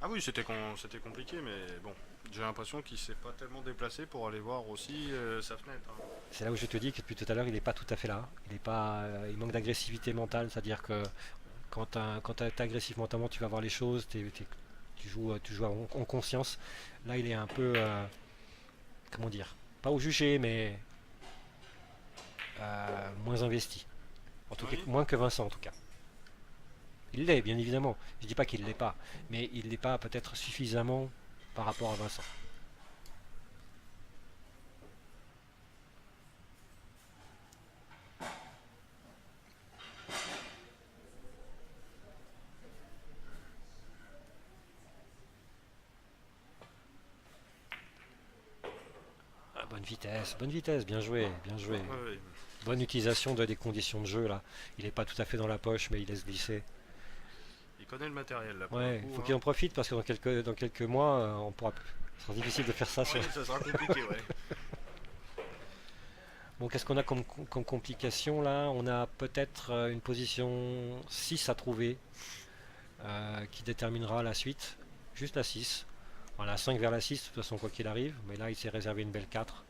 Speaker 2: Ah oui, c'était compliqué, mais bon, j'ai l'impression qu'il s'est pas tellement déplacé pour aller voir aussi sa fenêtre. Hein.
Speaker 1: C'est là où je te dis que depuis tout à l'heure, il n'est pas tout à fait là. Il manque d'agressivité mentale, c'est-à-dire que quand tu es agressif mentalement, tu vas voir les choses, tu joues en conscience. Là, il est un peu, comment dire, pas au jugé, mais moins investi. En tout cas, moins que Vincent en tout cas. Il l'est, bien évidemment. Je dis pas qu'il l'est pas, mais il l'est pas peut-être suffisamment par rapport à Vincent. Bonne vitesse, bien joué, bien joué.
Speaker 2: Ouais.
Speaker 1: Bonne utilisation des conditions de jeu là. Il n'est pas tout à fait dans la poche, mais il laisse glisser.
Speaker 2: Il connaît le matériel là.
Speaker 1: Ouais, il faut qu'il en profite parce que dans quelques mois, on pourra. Ce sera difficile de faire ça.
Speaker 2: Ouais, ça sera compliqué, ouais.
Speaker 1: Bon, qu'est-ce qu'on a comme complication là? On a peut-être une position 6 à trouver qui déterminera la suite. Juste la 6. Voilà, 5 vers la 6, de toute façon, quoi qu'il arrive. Mais là, il s'est réservé une belle 4.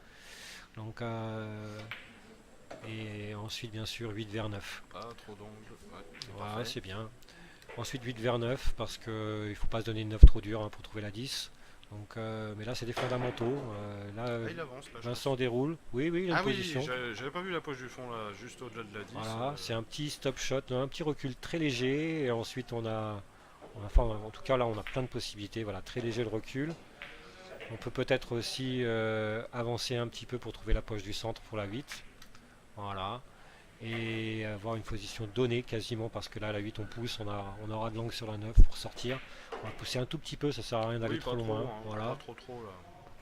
Speaker 1: Donc, et ensuite, bien sûr, 8 vers 9.
Speaker 2: Pas trop d'angle.
Speaker 1: Ouais, c'est bien. Ensuite, 8 vers 9, parce qu'il ne faut pas se donner une 9 trop dure pour trouver la 10. Donc, mais là, c'est des fondamentaux.
Speaker 2: Il avance, là,
Speaker 1: Vincent déroule. Oui, il a une position.
Speaker 2: J'avais pas vu la poche du fond, là, juste au-delà de la 10.
Speaker 1: Voilà, c'est un petit stop shot, un petit recul très léger. Et ensuite, en tout cas, là, on a plein de possibilités. Voilà, très léger le recul. On peut peut-être aussi avancer un petit peu pour trouver la poche du centre pour la 8. Voilà. Et avoir une position donnée quasiment, parce que là, la 8, on pousse, on aura de l'angle sur la 9 pour sortir. On va pousser un tout petit peu, ça sert à rien d'aller trop loin.
Speaker 2: Hein,
Speaker 1: voilà.
Speaker 2: Pas trop là.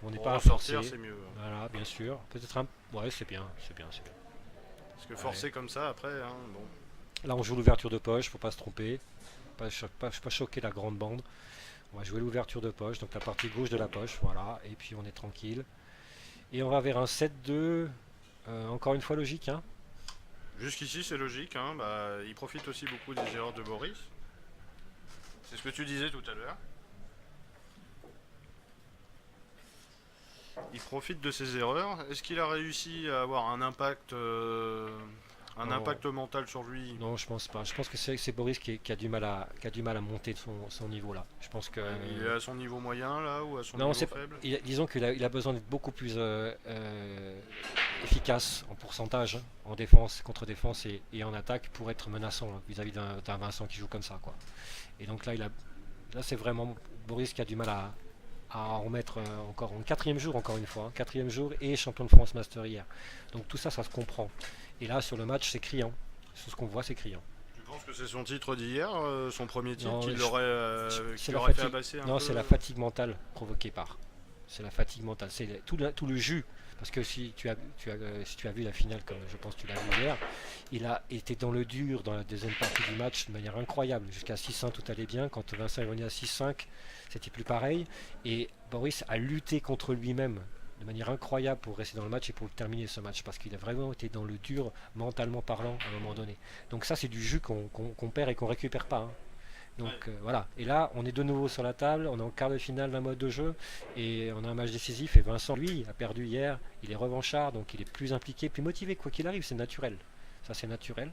Speaker 1: On n'est pas à forcer.
Speaker 2: C'est mieux.
Speaker 1: Voilà, bien sûr. Peut-être un. Ouais, c'est bien.
Speaker 2: Parce que forcer comme ça, après, hein, bon.
Speaker 1: Là, on joue l'ouverture de poche, faut pas se tromper. Pas choquer la grande bande. On va jouer l'ouverture de poche, donc la partie gauche de la poche, voilà, et puis on est tranquille. Et on va vers un 7-2, encore une fois logique, hein.
Speaker 2: Jusqu'ici, c'est logique. Hein. Bah, il profite aussi beaucoup des erreurs de Boris. C'est ce que tu disais tout à l'heure. Il profite de ses erreurs. Est-ce qu'il a réussi à avoir un impact, un
Speaker 1: Non,
Speaker 2: impact mental sur lui?
Speaker 1: non, je pense pas. Je pense que c'est Boris qui a du mal à monter de son niveau là. Je pense que
Speaker 2: Il est à son niveau moyen là ou à son
Speaker 1: non,
Speaker 2: niveau faible?
Speaker 1: disons qu'il a besoin d'être beaucoup plus efficace en pourcentage, hein, en défense, contre-défense et en attaque pour être menaçant hein, vis-à-vis d'un Vincent qui joue comme ça, quoi. Et donc là, là c'est vraiment Boris qui a du mal à en remettre encore en quatrième jour, encore une fois, hein, quatrième jour et champion de France Master hier. Donc tout ça, ça se comprend. Et là, sur le match, c'est criant. Sur ce qu'on voit, c'est criant.
Speaker 2: Tu penses que c'est son titre d'hier, son premier titre,
Speaker 1: Non,
Speaker 2: qui
Speaker 1: c'est la
Speaker 2: l'aurait fait
Speaker 1: fatigue.
Speaker 2: abasser un
Speaker 1: Non,
Speaker 2: peu?
Speaker 1: c'est la fatigue mentale provoquée par. C'est la fatigue mentale. C'est tout le jus. Parce que si tu as vu la finale, comme je pense que tu l'as vu hier, il a été dans le dur dans la deuxième partie du match de manière incroyable. Jusqu'à 6-1, tout allait bien. Quand Vincent est revenu à 6-5, c'était plus pareil. Et Boris a lutté contre lui-même de manière incroyable pour rester dans le match et pour terminer ce match. Parce qu'il a vraiment été dans le dur, mentalement parlant, à un moment donné. Donc ça, c'est du jus qu'on perd et qu'on récupère pas, hein. Donc voilà, et là on est de nouveau sur la table, on est en quart de finale d'un mode de jeu et on a un match décisif et Vincent lui a perdu hier, il est revanchard donc il est plus impliqué, plus motivé quoi qu'il arrive, c'est naturel, ça c'est naturel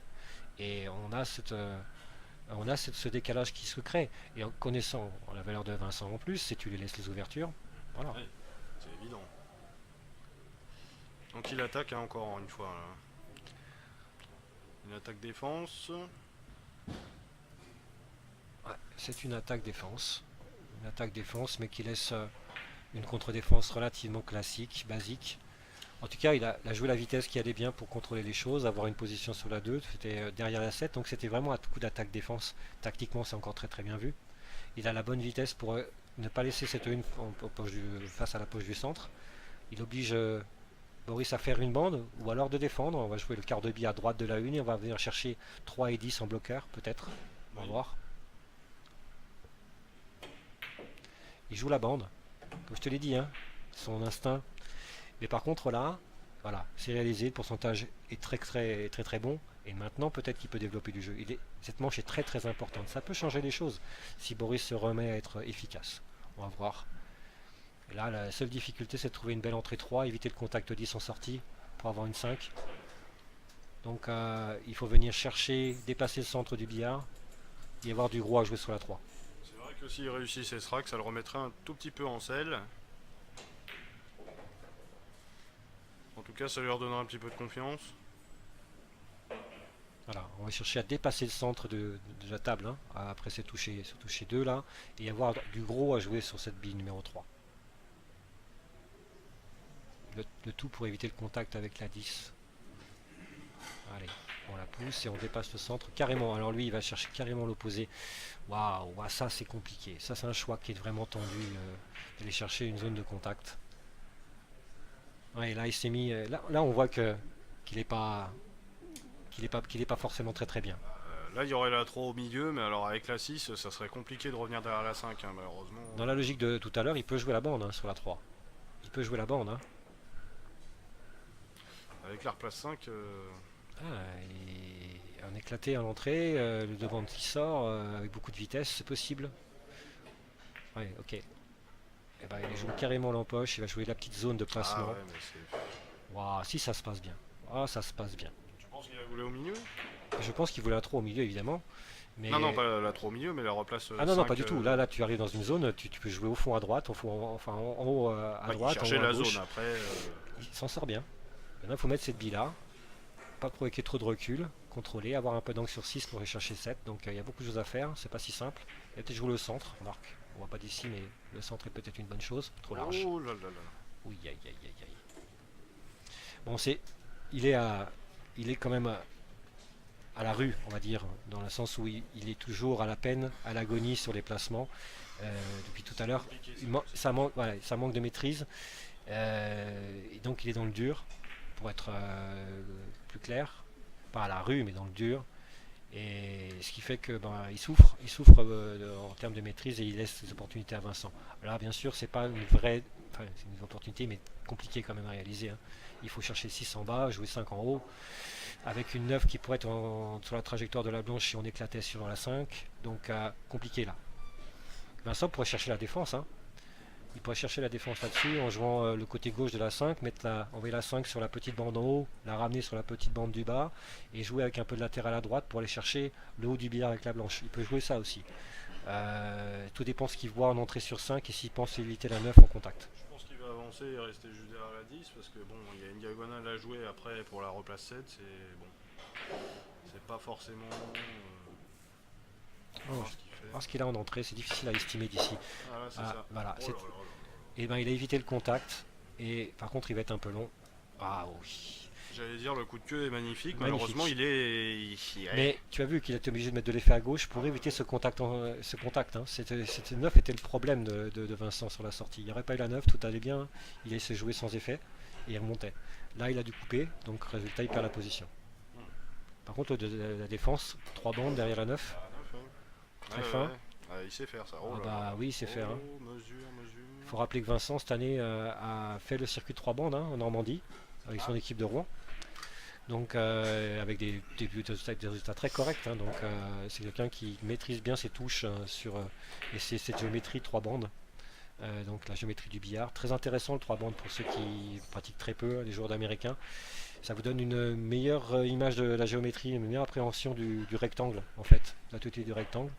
Speaker 1: et on a ce décalage qui se crée et en connaissant la valeur de Vincent en plus, si tu lui laisses les ouvertures, voilà.
Speaker 2: Ouais, c'est évident. Donc il attaque hein, encore une fois. Là. Une attaque défense.
Speaker 1: Ouais, c'est une attaque défense mais qui laisse une contre-défense relativement classique, basique. En tout cas, il a joué la vitesse qui allait bien pour contrôler les choses, avoir une position sur la 2, c'était derrière la 7, donc c'était vraiment un coup d'attaque-défense. Tactiquement, c'est encore très très bien vu. Il a la bonne vitesse pour ne pas laisser cette une face à la poche du centre. Il oblige Boris à faire une bande ou alors de défendre. On va jouer le quart de bille à droite de la 1 et on va venir chercher 3 et 10 en bloqueur, peut-être. On va voir. Il joue la bande, comme je te l'ai dit, hein, son instinct. Mais par contre là, voilà, c'est réalisé, le pourcentage est très bon. Et maintenant peut-être qu'il peut développer du jeu. Cette manche est très très importante. Ça peut changer les choses si Boris se remet à être efficace. On va voir. Et là, la seule difficulté c'est de trouver une belle entrée 3, éviter le contact 10 en sortie pour avoir une 5. Donc il faut venir chercher, dépasser le centre du billard et avoir du gros à jouer sur la 3.
Speaker 2: C'est vrai que s'il réussit ses tracks, ça le remettrait un tout petit peu en selle. En tout cas, ça lui redonnera un petit peu de confiance.
Speaker 1: Voilà, on va chercher à dépasser le centre de la table, hein, après ces toucher 2 là, et avoir du gros à jouer sur cette bille numéro 3. Le tout pour éviter le contact avec la 10. Allez, on la pousse et on dépasse le centre carrément. Alors lui, il va chercher carrément l'opposé. Waouh, ça c'est compliqué. Ça c'est un choix qui est vraiment tendu, d'aller chercher une zone de contact. Ouais, là il s'est mis. Là on voit qu'il n'est pas forcément très très bien.
Speaker 2: Là, il y aurait la 3 au milieu, mais alors avec la 6, ça serait compliqué de revenir derrière la 5, hein, malheureusement.
Speaker 1: Dans la logique de tout à l'heure, il peut jouer la bande hein, sur la 3. Il peut jouer la bande. Hein.
Speaker 2: Avec la replace 5...
Speaker 1: et un éclaté à l'entrée, le devant qui sort avec beaucoup de vitesse, c'est possible. Ouais, ok. Et ben, il joue carrément l'empoche, il va jouer la petite zone de placement.
Speaker 2: Ah ouais, mais c'est...
Speaker 1: Waouh, si ça se passe bien. Ah, ça se passe bien.
Speaker 2: Tu penses qu'il a voulu au milieu?
Speaker 1: Je pense qu'il voulait la 3 au milieu, évidemment. Mais...
Speaker 2: Non, pas la 3 au milieu, mais la replace.
Speaker 1: Ah non,
Speaker 2: 5,
Speaker 1: pas du tout. Là, tu arrives dans une zone, tu peux jouer au fond à droite, au fond, enfin en haut à droite, en haut
Speaker 2: chercher
Speaker 1: à
Speaker 2: la
Speaker 1: gauche.
Speaker 2: zone après.
Speaker 1: Il s'en sort bien. Maintenant, il faut mettre cette bille là. Pas provoquer trop de recul, contrôler, avoir un peu d'angle sur 6 pour aller chercher 7. Donc il y a beaucoup de choses à faire, c'est pas si simple. Il va peut-être jouer le centre, Marc. On voit pas d'ici, mais le centre est peut-être une bonne chose. Trop large.
Speaker 2: Oh là là là.
Speaker 1: Oui, aïe, aïe, aïe, aïe. Bon, il est quand même à la rue, on va dire, dans le sens où il est toujours à la peine, à l'agonie sur les placements. Depuis tout à l'heure, ça manque de maîtrise. Et donc il est dans le dur, pour être plus clair. Pas à la rue, mais dans le dur. Et ce qui fait que ben, il souffre en termes de maîtrise et il laisse des opportunités à Vincent. Là, bien sûr, c'est pas une vraie, enfin, c'est une opportunité, mais compliquée quand même à réaliser, hein. Il faut chercher 6 en bas, jouer 5 en haut, avec une 9 qui pourrait être sur la trajectoire de la blanche si on éclatait sur la 5. Donc, compliqué là. Vincent pourrait chercher la défense, hein. Il pourrait chercher la défense là-dessus en jouant le côté gauche de la 5, envoyer la 5 sur la petite bande en haut, la ramener sur la petite bande du bas et jouer avec un peu de latéral à droite pour aller chercher le haut du billard avec la blanche. Il peut jouer ça aussi. Tout dépend ce qu'il voit en entrée sur 5 et s'il pense éviter la 9 en contact.
Speaker 2: Je pense qu'il va avancer et rester juste derrière la 10 parce que bon, il y a une diagonale à jouer après pour la replace 7, c'est bon. C'est pas forcément
Speaker 1: Oh,
Speaker 2: ce qu'il fait.
Speaker 1: parce qu'il a en entrée, c'est difficile à estimer d'ici.
Speaker 2: Ah là, c'est ça.
Speaker 1: Voilà,
Speaker 2: Oh là là là là.
Speaker 1: et ben il a évité le contact et par contre il va être un peu long. Ah oui.
Speaker 2: J'allais dire le coup de queue est magnifique.
Speaker 1: Magnifique.
Speaker 2: Malheureusement
Speaker 1: Mais tu as vu qu'il a été obligé de mettre de l'effet à gauche pour éviter ce contact. Hein. Cette 9 était le problème de Vincent sur la sortie. Il n'y aurait pas eu la 9, tout allait bien. Il laissait jouer sans effet et il remontait. Là, il a dû couper, donc résultat, il perd la position. Par contre, la défense, 3 bandes derrière la 9. Très fin.
Speaker 2: Il sait faire ça. Oh
Speaker 1: Ah
Speaker 2: là
Speaker 1: bah
Speaker 2: là.
Speaker 1: oui, il sait faire. Hein.
Speaker 2: Mesure.
Speaker 1: Il faut rappeler que Vincent, cette année, a fait le circuit de 3 bandes en Normandie, avec son équipe de Rouen. Donc avec des résultats très corrects. Hein. Donc c'est quelqu'un qui maîtrise bien ses touches et cette géométrie 3 bandes. Donc la géométrie du billard. Très intéressant le 3 bandes pour ceux qui pratiquent très peu, les joueurs d'américains. Ça vous donne une meilleure image de la géométrie, une meilleure appréhension du rectangle en fait, la totalité du rectangle.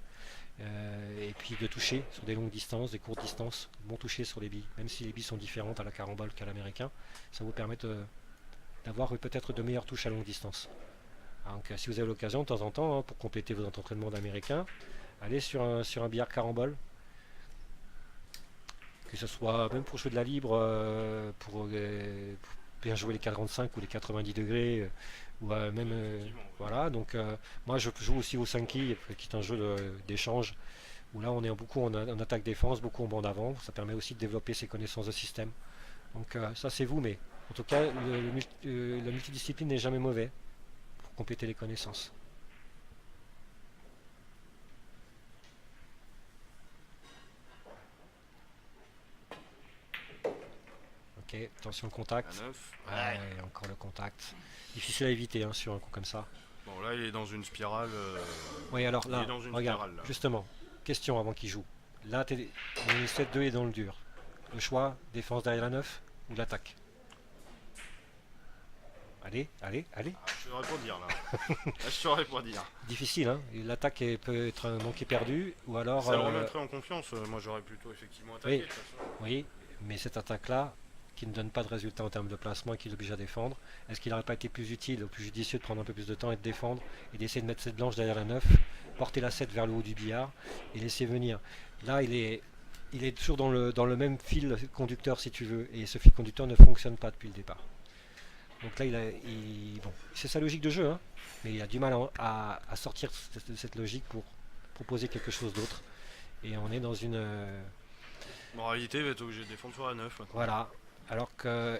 Speaker 1: Et puis de toucher sur des longues distances, des courtes distances, bon toucher sur les billes, même si les billes sont différentes à la carambole qu'à l'américain, ça vous permet d'avoir peut-être de meilleures touches à longue distance. Donc si vous avez l'occasion de temps en temps, hein, pour compléter vos entraînements d'américain, allez sur un billard carambole, que ce soit même pour jouer de la libre, pour bien jouer les 45 ou les 90 degrés, ou même voilà. Donc moi je joue aussi au 5 qui est un jeu d'échange où là on est beaucoup en attaque défense, beaucoup en bande avant. Ça permet aussi de développer ses connaissances de système. Donc ça c'est vous, mais en tout cas la multidiscipline n'est jamais mauvais pour compléter les connaissances. Ok, attention le contact. Ouais, encore le contact. Difficile à éviter hein, sur un coup comme ça.
Speaker 2: Bon là il est dans une spirale.
Speaker 1: Oui alors là, regarde,
Speaker 2: spirale, là.
Speaker 1: Justement, question avant qu'il joue. Là, le 7-2 est dans le dur. Le choix, défense derrière la 9 ou l'attaque? Allez.
Speaker 2: Je saurais pas dire là. Je saurais pas dire.
Speaker 1: Difficile, hein. L'attaque peut être un manqué perdu ou alors.
Speaker 2: Ça le remettrait en confiance. Moi j'aurais plutôt effectivement attaqué.
Speaker 1: Oui.
Speaker 2: De toute façon.
Speaker 1: Oui, mais cette attaque-là, qui ne donne pas de résultat en termes de placement et qui l'oblige à défendre, est-ce qu'il n'aurait pas été plus utile ou plus judicieux de prendre un peu plus de temps et de défendre et d'essayer de mettre cette blanche derrière la 9, porter la 7 vers le haut du billard et laisser venir. Là, il est toujours dans le même fil conducteur si tu veux, et ce fil conducteur ne fonctionne pas depuis le départ. Donc là, bon, c'est sa logique de jeu, hein, mais il a du mal à sortir de cette logique pour proposer quelque chose d'autre. Et on est dans une...
Speaker 2: En réalité, il va être obligé de défendre sur la 9. Maintenant.
Speaker 1: Voilà.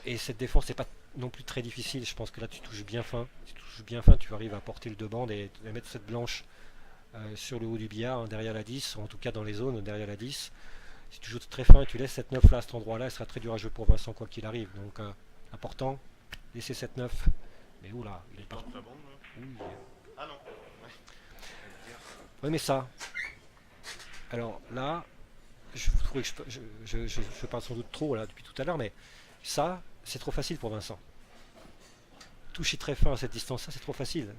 Speaker 1: Et cette défense n'est pas non plus très difficile. Je pense que là, tu touches bien fin. Si tu touches bien fin, tu arrives à porter le 2 bandes et à mettre cette blanche sur le haut du billard, hein, derrière la 10, ou en tout cas dans les zones derrière la 10. Si tu joues très fin et tu laisses cette 9 là à cet endroit-là, elle sera très dur à jouer pour Vincent quoi qu'il arrive. Donc, important, laisser cette 9. Mais oula, il est pas.
Speaker 2: La bande, là.
Speaker 1: Oui.
Speaker 2: Ah non.
Speaker 1: Oui, mais ça. Alors là, je trouvais que je parle sans doute trop là depuis tout à l'heure, mais ça, c'est trop facile pour Vincent. Toucher très fin à cette distance-là, c'est trop facile.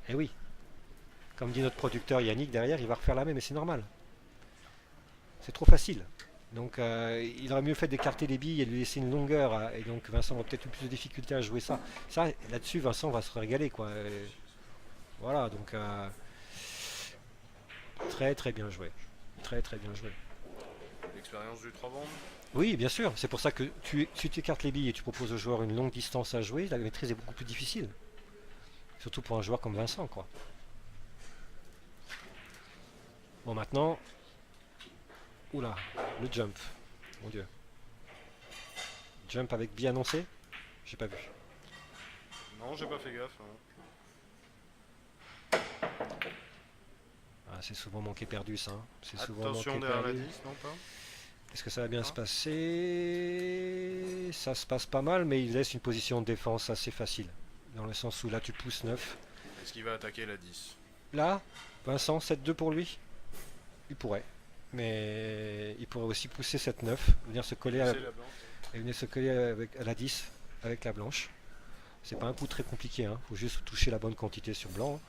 Speaker 1: Eh oui. Comme dit notre producteur Yannick derrière, il va refaire la même, et c'est normal. C'est trop facile. Donc il aurait mieux fait d'écarter les billes et de lui laisser une longueur. Et donc Vincent aura peut-être eu plus de difficultés à jouer ça. Ça, là-dessus, Vincent va se régaler, quoi. Voilà, donc très très bien joué. Très très bien joué.
Speaker 2: L'expérience du 3 bandes.
Speaker 1: Oui, bien sûr. C'est pour ça que tu t'écartes les billes et tu proposes au joueur une longue distance à jouer. La maîtrise est beaucoup plus difficile. Surtout pour un joueur comme Vincent, quoi. Bon, maintenant... Oula, le jump. Mon Dieu. Jump avec billes annoncé? J'ai pas vu.
Speaker 2: Non, j'ai pas fait gaffe. Hein.
Speaker 1: c'est souvent manqué perdu ça, hein. C'est souvent
Speaker 2: Attention
Speaker 1: manqué
Speaker 2: derrière la
Speaker 1: perdu.
Speaker 2: 10, non pas?
Speaker 1: Est-ce que ça va bien se
Speaker 2: Ah.
Speaker 1: passer? Ça se passe pas mal, mais il laisse une position de défense assez facile. Dans le sens où là tu pousses 9.
Speaker 2: Est-ce qu'il va attaquer la 10?
Speaker 1: Là, Vincent, 7-2 pour lui. Il pourrait. Mais il pourrait aussi pousser 7-9. Venir se coller
Speaker 2: C'est la blanche.
Speaker 1: et venir se coller à la 10 avec la blanche. C'est pas un coup très compliqué, hein. Faut juste toucher la bonne quantité sur blanc, hein.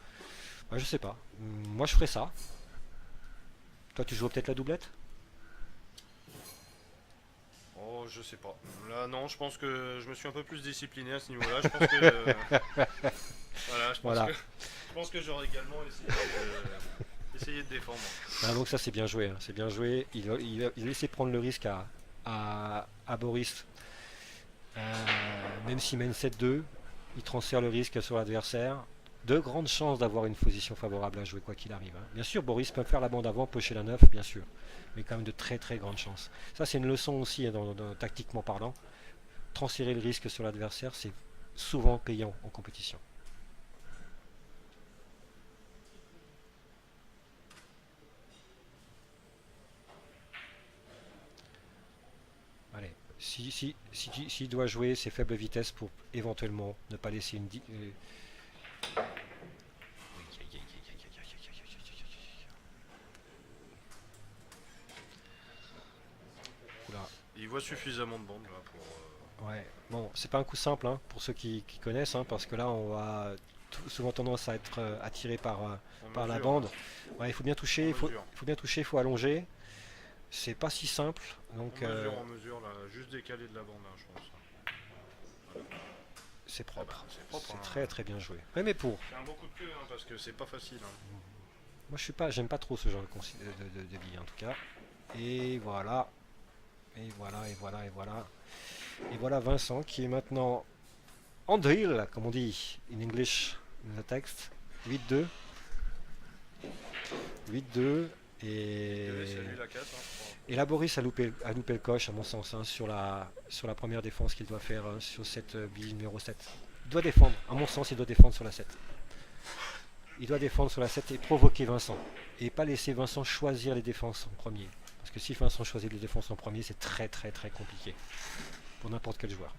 Speaker 1: Bah, je sais pas. Moi je ferais ça. Toi tu joues peut-être la doublette?
Speaker 2: Oh, je sais pas. Là, non, je pense que je me suis un peu plus discipliné à ce niveau-là. Je pense que. Voilà,
Speaker 1: Voilà.
Speaker 2: je pense que j'aurais également essayé de défendre.
Speaker 1: Ah, donc ça c'est bien joué, hein. C'est bien joué. Il a laissé prendre le risque à Boris. Même s'il mène 7-2, il transfère le risque sur l'adversaire. De grandes chances d'avoir une position favorable à jouer quoi qu'il arrive, hein. Bien sûr, Boris peut faire la bande avant, pocher la 9, bien sûr. Mais quand même de très très grandes chances. Ça c'est une leçon aussi, hein, tactiquement parlant. Transférer le risque sur l'adversaire, c'est souvent payant en compétition. Allez, s'il doit jouer ses faibles vitesses pour éventuellement ne pas laisser une... Oula.
Speaker 2: Il voit suffisamment de bandes là pour.
Speaker 1: Ouais, bon, c'est pas un coup simple, hein, pour ceux qui connaissent, hein, parce que là on va souvent tendance à être attiré par la
Speaker 2: mesure,
Speaker 1: bande. Ouais, il faut bien toucher,
Speaker 2: En mesure.
Speaker 1: il faut bien toucher, il faut allonger. C'est pas si simple, donc
Speaker 2: En mesure, là, juste décalé de la bande, là, je pense.
Speaker 1: c'est
Speaker 2: Ah
Speaker 1: propre.
Speaker 2: bah, c'est propre,
Speaker 1: C'est
Speaker 2: hein.
Speaker 1: très très bien joué. Ouais, mais pour.
Speaker 2: C'est un bon coup de queue, hein, parce que c'est pas facile, hein.
Speaker 1: Moi j'aime pas trop ce genre de billes en tout cas. Et voilà. Et voilà, et voilà, et voilà. Et voilà Vincent qui est maintenant on drill, comme on dit in English, in the text. 8-2. 8-2. Et...
Speaker 2: C'est lui la 4, hein, je crois.
Speaker 1: Et là Boris a loupé le coche à mon sens, hein, sur la première défense qu'il doit faire, sur cette bille numéro 7. Il doit défendre, à mon sens il doit défendre sur la 7. Il doit défendre sur la 7 et provoquer Vincent. Et pas laisser Vincent choisir les défenses en premier. Parce que si Vincent choisit les défenses en premier, c'est très très très compliqué. Pour n'importe quel joueur.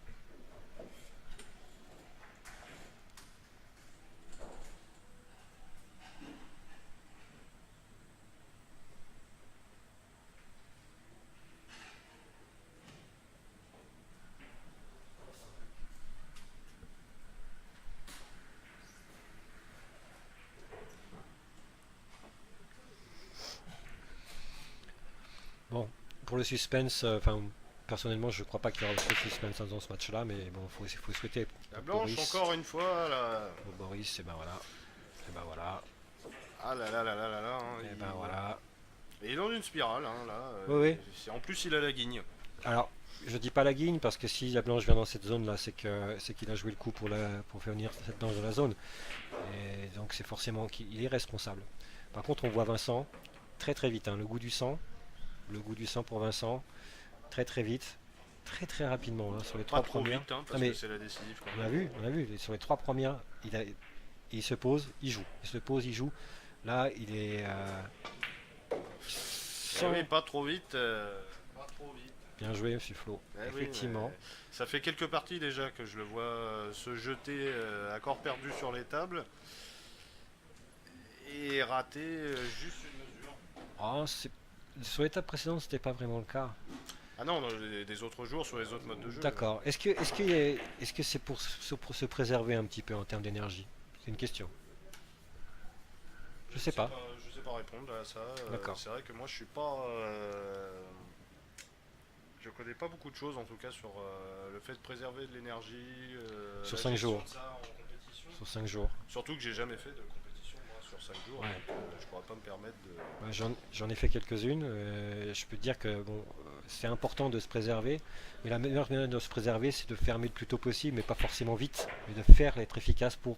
Speaker 1: Bon, pour le suspense, enfin, personnellement, je crois pas qu'il y aura trop de suspense dans ce match-là, mais bon, il faut souhaiter.
Speaker 2: La
Speaker 1: Pour
Speaker 2: blanche,
Speaker 1: Boris,
Speaker 2: encore une fois, là.
Speaker 1: pour Boris, et ben voilà. Et ben voilà.
Speaker 2: Ah là là là là là là, hein,
Speaker 1: Et ben voilà.
Speaker 2: Il est dans une spirale, hein, là.
Speaker 1: Oui, oui.
Speaker 2: En plus, il a la guigne.
Speaker 1: Alors, je dis pas la guigne parce que si la blanche vient dans cette zone là, c'est qu'il a joué le coup pour faire venir cette blanche dans la zone. Et donc c'est forcément qu'il est responsable. Par contre, on voit Vincent très très vite, hein, le goût du sang pour Vincent, très très vite, très très rapidement, hein, sur les
Speaker 2: Pas
Speaker 1: trois
Speaker 2: trop
Speaker 1: premières.
Speaker 2: vite, hein,
Speaker 1: Ah,
Speaker 2: parce
Speaker 1: mais
Speaker 2: que c'est la décisive quand
Speaker 1: on a
Speaker 2: même.
Speaker 1: vu, sur les trois premières, il se pose, il joue, il se pose, il joue. Là, il est
Speaker 2: Eh oui, pas trop vite. Pas trop vite.
Speaker 1: bien joué, monsieur Flo.
Speaker 2: Eh oui,
Speaker 1: Effectivement.
Speaker 2: mais ça fait quelques parties déjà que je le vois se jeter à corps perdu sur les tables et rater juste une mesure.
Speaker 1: Ah, sur l'étape précédente, c'était pas vraiment le cas.
Speaker 2: Ah non, des autres jours sur les autres modes de jeu.
Speaker 1: D'accord. Est-ce que c'est pour se préserver un petit peu en termes d'énergie? C'est une question. Je sais pas.
Speaker 2: Je sais pas répondre à ça.
Speaker 1: D'accord.
Speaker 2: C'est vrai que moi je suis pas. Je connais pas beaucoup de choses en tout cas sur le fait de préserver de l'énergie.
Speaker 1: Sur
Speaker 2: la
Speaker 1: 5
Speaker 2: gestion
Speaker 1: jours.
Speaker 2: de ça en compétition.
Speaker 1: Sur 5 jours.
Speaker 2: Surtout que j'ai jamais fait de compétition moi, sur 5 jours.
Speaker 1: Ouais.
Speaker 2: Donc, je pourrais pas me permettre de.
Speaker 1: Ouais, j'en ai fait quelques-unes. Je peux te dire que bon, c'est important de se préserver. Mais la meilleure manière de se préserver, c'est de fermer le plus tôt possible, mais pas forcément vite. Mais de faire, être efficace pour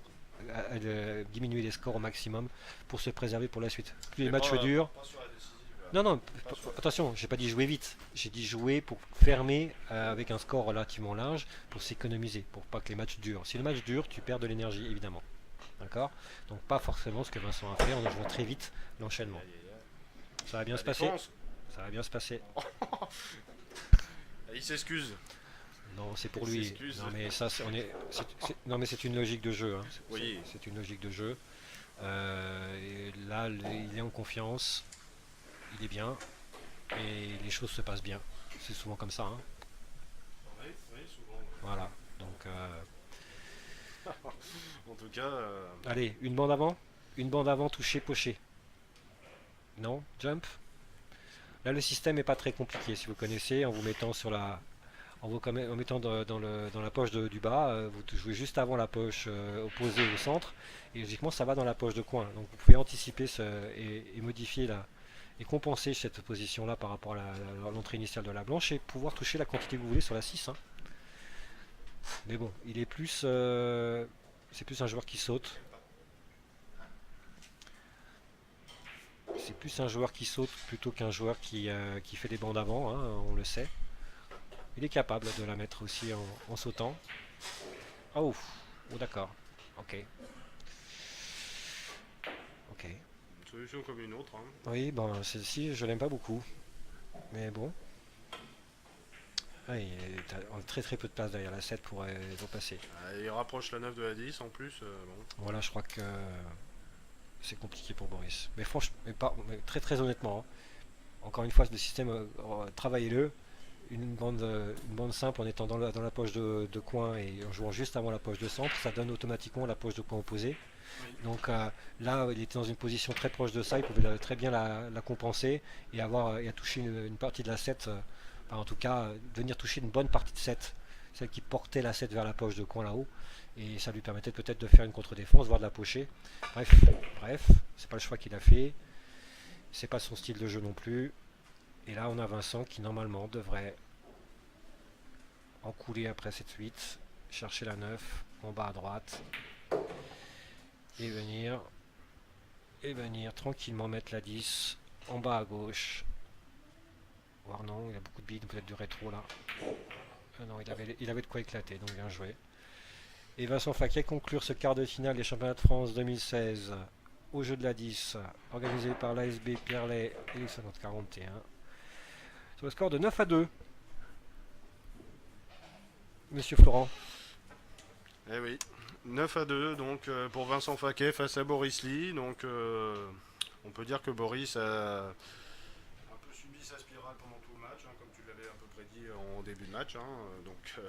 Speaker 1: diminuer les scores au maximum pour se préserver pour la suite. Plus les
Speaker 2: Mais
Speaker 1: matchs
Speaker 2: pas-
Speaker 1: durent.
Speaker 2: pas sur la décisive, là.
Speaker 1: Non, non,
Speaker 2: Pas sur-
Speaker 1: attention, j'ai pas dit jouer vite. J'ai dit jouer pour fermer avec un score relativement large pour s'économiser, pour pas que les matchs durent. Si le match dure, tu perds de l'énergie, évidemment. D'accord? Donc pas forcément ce que Vincent a fait en jouant très vite l'enchaînement.
Speaker 2: Aïe, aïe, aïe.
Speaker 1: Ça va bien
Speaker 2: La
Speaker 1: se passer?
Speaker 2: défense.
Speaker 1: Ça va bien se passer.
Speaker 2: Il s'excuse.
Speaker 1: Non, c'est pour
Speaker 2: Il
Speaker 1: lui.
Speaker 2: s'excuse.
Speaker 1: Non, mais ça, non, mais c'est une logique de jeu, hein.
Speaker 2: Oui.
Speaker 1: C'est une logique de jeu. Et là, il est en confiance, il est bien, et les choses se passent bien. C'est souvent comme ça, hein.
Speaker 2: Oui, oui, souvent.
Speaker 1: Voilà. Donc,
Speaker 2: En tout cas,
Speaker 1: allez, une bande avant, touché, poché. Non, jump. Là, le système n'est pas très compliqué. Si vous connaissez, en vous mettant sur la, en mettant dans la poche du bas, vous jouez juste avant la poche opposée au centre, et logiquement, ça va dans la poche de coin. Donc, vous pouvez anticiper et modifier et compenser cette position-là par rapport à l'entrée initiale de la blanche et pouvoir toucher la quantité que vous voulez sur la 6, hein. Mais bon, il est plus, c'est plus un joueur qui saute. C'est plus un joueur qui saute plutôt qu'un joueur qui fait des bandes avant, hein, on le sait. Il est capable de la mettre aussi en sautant. Oh, oh d'accord. Ok. Ok.
Speaker 2: une solution comme une autre, hein.
Speaker 1: Oui, ben celle-ci, je l'aime pas beaucoup. Mais bon. Ah, t'as très très peu de place derrière la 7 pour passer.
Speaker 2: Il rapproche la 9 de la 10 en plus. Bon.
Speaker 1: Voilà, je crois que c'est compliqué pour Boris. Mais franchement, mais très très honnêtement, hein, encore une fois, le système, travaillez-le. Une bande simple en étant dans la poche de coin et en jouant juste avant la poche de centre, ça donne automatiquement la poche de coin opposée.
Speaker 2: Oui.
Speaker 1: Donc là, il était dans une position très proche de ça, il pouvait très bien la compenser et à toucher une partie de la 7, enfin, en tout cas, venir toucher une bonne partie de 7, celle qui portait la 7 vers la poche de coin là-haut, et ça lui permettait peut-être de faire une contre-défense, voire de la pocher. Bref, c'est pas le choix qu'il a fait, c'est pas son style de jeu non plus. Et là, on a Vincent qui normalement devrait encouler après cette 8, chercher la 9 en bas à droite et venir tranquillement mettre la 10 en bas à gauche. Voire non, il a beaucoup de billes, peut-être du rétro là. Non, il avait de quoi éclater, donc bien joué. Et Vincent Faquet conclure ce quart de finale des championnats de France 2016 au jeu de la 10, organisé par l'ASB Pierlet et les 5041. Sur le score de 9-2. Monsieur Florent.
Speaker 2: Eh oui, 9-2 donc pour Vincent Faquet face à Boris Lee. Donc on peut dire que Boris a un peu subi sa spirale pendant tout le match, hein, comme tu l'avais un peu prédit en début de match, hein. Donc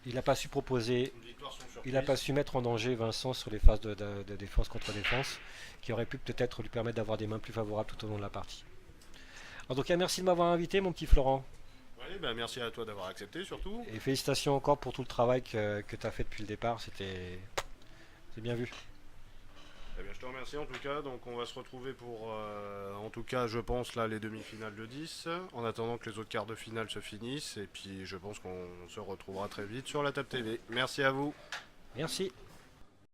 Speaker 1: Il n'a pas su proposer,
Speaker 2: une victoire sans surprise.
Speaker 1: il n'a pas su mettre en danger Vincent sur les phases de défense contre défense, qui aurait pu peut-être lui permettre d'avoir des mains plus favorables tout au long de la partie. En tout cas, merci de m'avoir invité, mon petit Florent.
Speaker 2: Oui, ben merci à toi d'avoir accepté surtout.
Speaker 1: Et félicitations encore pour tout le travail que tu as fait depuis le départ. C'est bien vu.
Speaker 2: Eh bien, je te remercie en tout cas. Donc on va se retrouver pour, en tout cas, je pense là les demi-finales de 10. En attendant que les autres quarts de finale se finissent. Et puis je pense qu'on se retrouvera très vite sur la Table TV. Merci à vous.
Speaker 1: Merci.